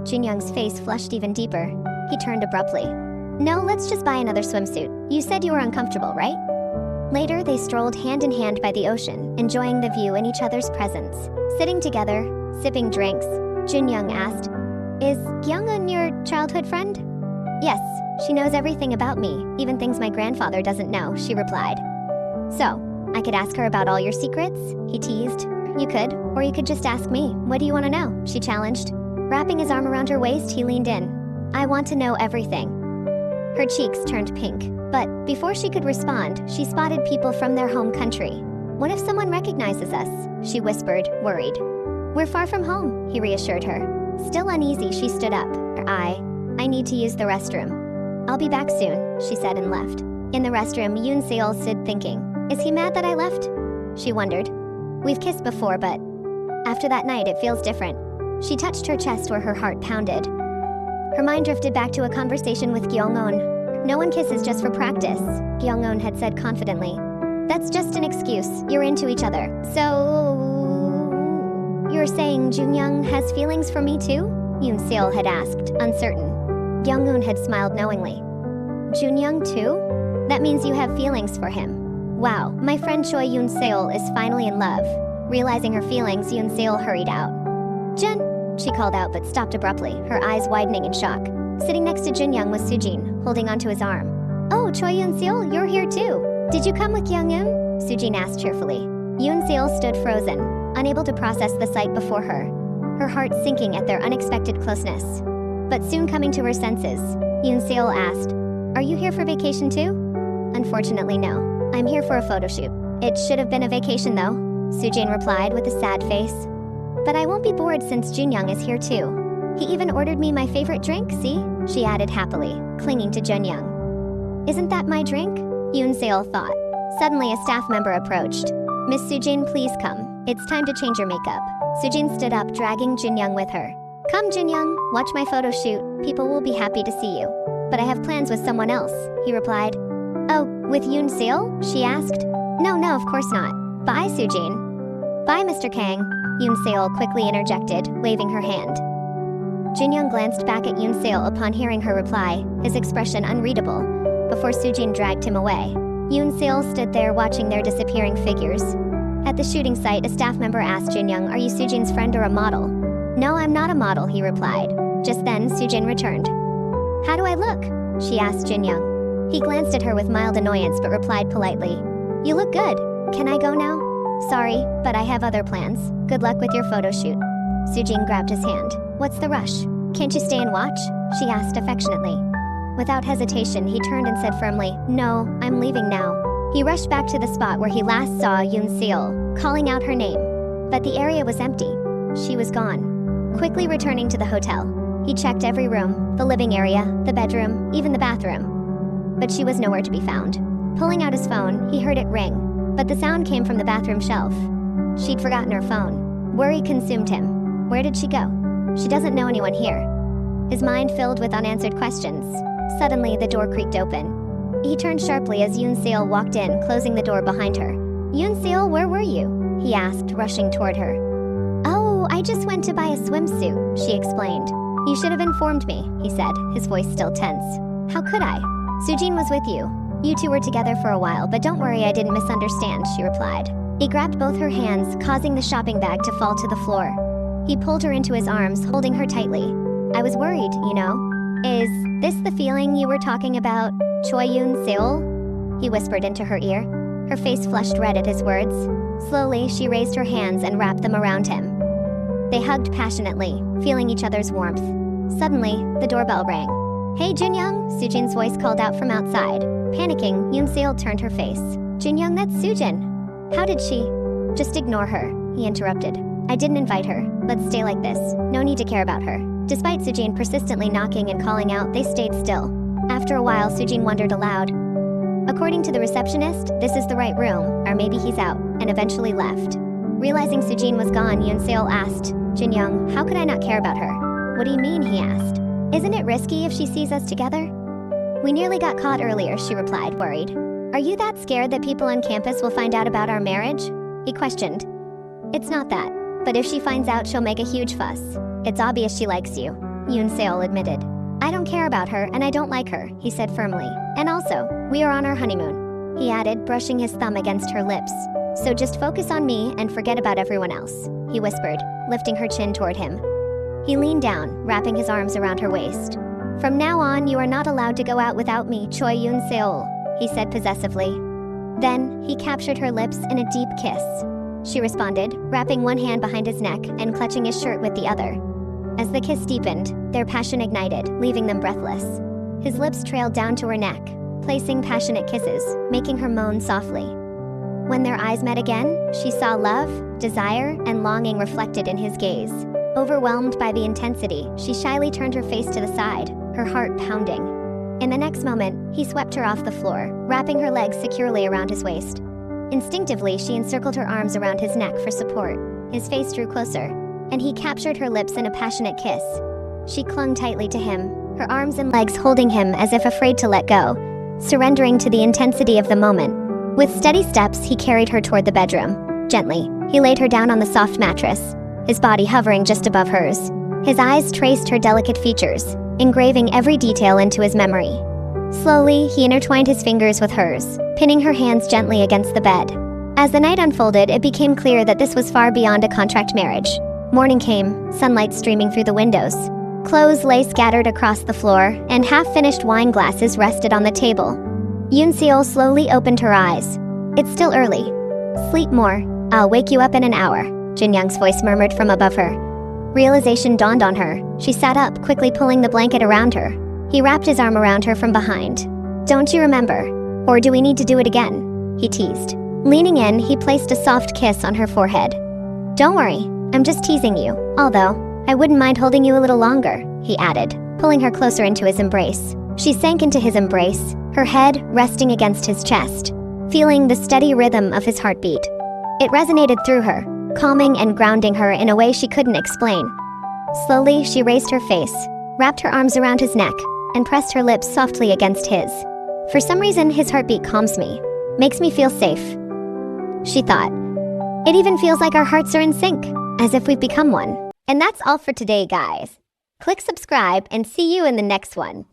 Junyoung's face flushed even deeper. He turned abruptly. No, let's just buy another swimsuit. You said you were uncomfortable, right? Later, they strolled hand in hand by the ocean, enjoying the view in each other's presence. Sitting together, sipping drinks, Junyoung asked, Is Gyeong-eun your childhood friend? Yes, she knows everything about me, even things my grandfather doesn't know, she replied. So, I could ask her about all your secrets? He teased. You could, or you could just ask me. What do you want to know? She challenged. Wrapping his arm around her waist, he leaned in. I want to know everything. Her cheeks turned pink, but before she could respond, she spotted people from their home country. What if someone recognizes us? She whispered, worried. We're far from home, he reassured her. Still uneasy, she stood up. I need to use the restroom. I'll be back soon, she said and left. In the restroom, Yoon-seol stood thinking. Is he mad that I left? She wondered. We've kissed before, but after that night, it feels different. She touched her chest where her heart pounded. Her mind drifted back to a conversation with Gyeong-eun. No one kisses just for practice, Gyeong-eun had said confidently. That's just an excuse. You're into each other. So, you're saying Junyoung has feelings for me too? Yoon-seol had asked, uncertain. Gyeong-eun had smiled knowingly. Junyoung too? That means you have feelings for him. Wow, my friend Choi Yoon-seol is finally in love. Realizing her feelings, Yoon-seol hurried out. Jun, she called out but stopped abruptly, her eyes widening in shock. Sitting next to Junyoung was Sujin, holding onto his arm. Oh, Choi Yoon-seol, you're here too. Did you come with Gyeong-eun? Sujin asked cheerfully. Yoon-seol stood frozen, unable to process the sight before her heart sinking at their unexpected closeness. But soon coming to her senses, Yoon-seol asked, Are you here for vacation too? Unfortunately, no. I'm here for a photo shoot. It should have been a vacation though, Sujin replied with a sad face. But I won't be bored since Junyoung is here too. He even ordered me my favorite drink, see? She added happily, clinging to Junyoung. Isn't that my drink? Yoon-seol thought. Suddenly a staff member approached. Miss Sujin, please come. It's time to change your makeup. Sujin stood up, dragging Junyoung with her. Come, Junyoung, watch my photo shoot. People will be happy to see you. But I have plans with someone else, he replied. Oh, with Yoon-seol? She asked. No, of course not. Bye, Sujin. Bye, Mr. Kang, Yoon-seol quickly interjected, waving her hand. Junyoung glanced back at Yoon-seol upon hearing her reply, his expression unreadable, before Sujin dragged him away. Yoon-seol stood there watching their disappearing figures. At the shooting site, a staff member asked Junyoung, Are you Sujin's friend or a model? No, I'm not a model, he replied. Just then, Sujin returned. How do I look? She asked Junyoung. He glanced at her with mild annoyance but replied politely. You look good. Can I go now? Sorry, but I have other plans. Good luck with your photo shoot. Sujin grabbed his hand. What's the rush? Can't you stay and watch? She asked affectionately. Without hesitation, he turned and said firmly, No, I'm leaving now. He rushed back to the spot where he last saw Yoon-seol, calling out her name. But the area was empty. She was gone. Quickly returning to the hotel, he checked every room, the living area, the bedroom, even the bathroom. But she was nowhere to be found. Pulling out his phone, he heard it ring. but the sound came from the bathroom shelf. She'd forgotten her phone. Worry consumed him. Where did she go? She doesn't know anyone here. His mind filled with unanswered questions. Suddenly, the door creaked open. He turned sharply as Yoon Seol walked in, closing the door behind her. Yoon Seol, where were you? He asked, rushing toward her. Oh, I just went to buy a swimsuit, she explained. You should have informed me, he said, his voice still tense. How could I? Sujin was with you. You two were together for a while, but don't worry, I didn't misunderstand, she replied. He grabbed both her hands, causing the shopping bag to fall to the floor. He pulled her into his arms, holding her tightly. I was worried, you know. Is this the feeling you were talking about, Choi Yoon Seol? He whispered into her ear. Her face flushed red at his words. Slowly, she raised her hands and wrapped them around him. They hugged passionately, feeling each other's warmth. Suddenly, the doorbell rang. Hey, Junyoung, Sujin's voice called out from outside. Panicking, Yoon Seol turned her face. Junyoung, that's Sujin. How did she? Just ignore her, he interrupted. I didn't invite her. Let's stay like this. No need to care about her. Despite Sujin persistently knocking and calling out, they stayed still. After a while, Sujin wondered aloud. According to the receptionist, this is the right room, or maybe he's out, and eventually left. Realizing Sujin was gone, Yoon Seol asked, Junyoung, how could I not care about her? What do you mean, he asked. Isn't it risky if she sees us together? We nearly got caught earlier, she replied, worried. Are you that scared that people on campus will find out about our marriage? He questioned. It's not that, but if she finds out, she'll make a huge fuss. It's obvious she likes you, Yoon Seol admitted. I don't care about her, and I don't like her, he said firmly. And also, we are on our honeymoon, he added, brushing his thumb against her lips. So just focus on me and forget about everyone else, he whispered, lifting her chin toward him. He leaned down, wrapping his arms around her waist. From now on, you are not allowed to go out without me, Choi Yoon Seol, he said possessively. Then, he captured her lips in a deep kiss. She responded, wrapping one hand behind his neck and clutching his shirt with the other. As the kiss deepened, their passion ignited, leaving them breathless. His lips trailed down to her neck, placing passionate kisses, making her moan softly. When their eyes met again, she saw love, desire, and longing reflected in his gaze. Overwhelmed by the intensity, she shyly turned her face to the side, her heart pounding. In the next moment, he swept her off the floor, wrapping her legs securely around his waist. Instinctively, she encircled her arms around his neck for support. His face drew closer, and he captured her lips in a passionate kiss. She clung tightly to him, her arms and legs holding him as if afraid to let go, surrendering to the intensity of the moment. With steady steps, he carried her toward the bedroom. Gently, he laid her down on the soft mattress, his body hovering just above hers. His eyes traced her delicate features, engraving every detail into his memory. Slowly, he intertwined his fingers with hers, pinning her hands gently against the bed. As the night unfolded, it became clear that this was far beyond a contract marriage. Morning came, sunlight streaming through the windows. Clothes lay scattered across the floor, and half-finished wine glasses rested on the table. Yoon Seol slowly opened her eyes. It's still early. Sleep more. I'll wake you up in an hour, Junyoung's voice murmured from above her. Realization dawned on her. She sat up, quickly pulling the blanket around her. He wrapped his arm around her from behind. Don't you remember? Or do we need to do it again? He teased. Leaning in, he placed a soft kiss on her forehead. Don't worry, I'm just teasing you. Although, I wouldn't mind holding you a little longer, he added, pulling her closer into his embrace. She sank into his embrace, her head resting against his chest, feeling the steady rhythm of his heartbeat. It resonated through her, calming and grounding her in a way she couldn't explain. Slowly, she raised her face, wrapped her arms around his neck, and pressed her lips softly against his. For some reason, his heartbeat calms me, makes me feel safe, she thought. It even feels like our hearts are in sync, as if we've become one. And that's all for today, guys. Click subscribe and see you in the next one.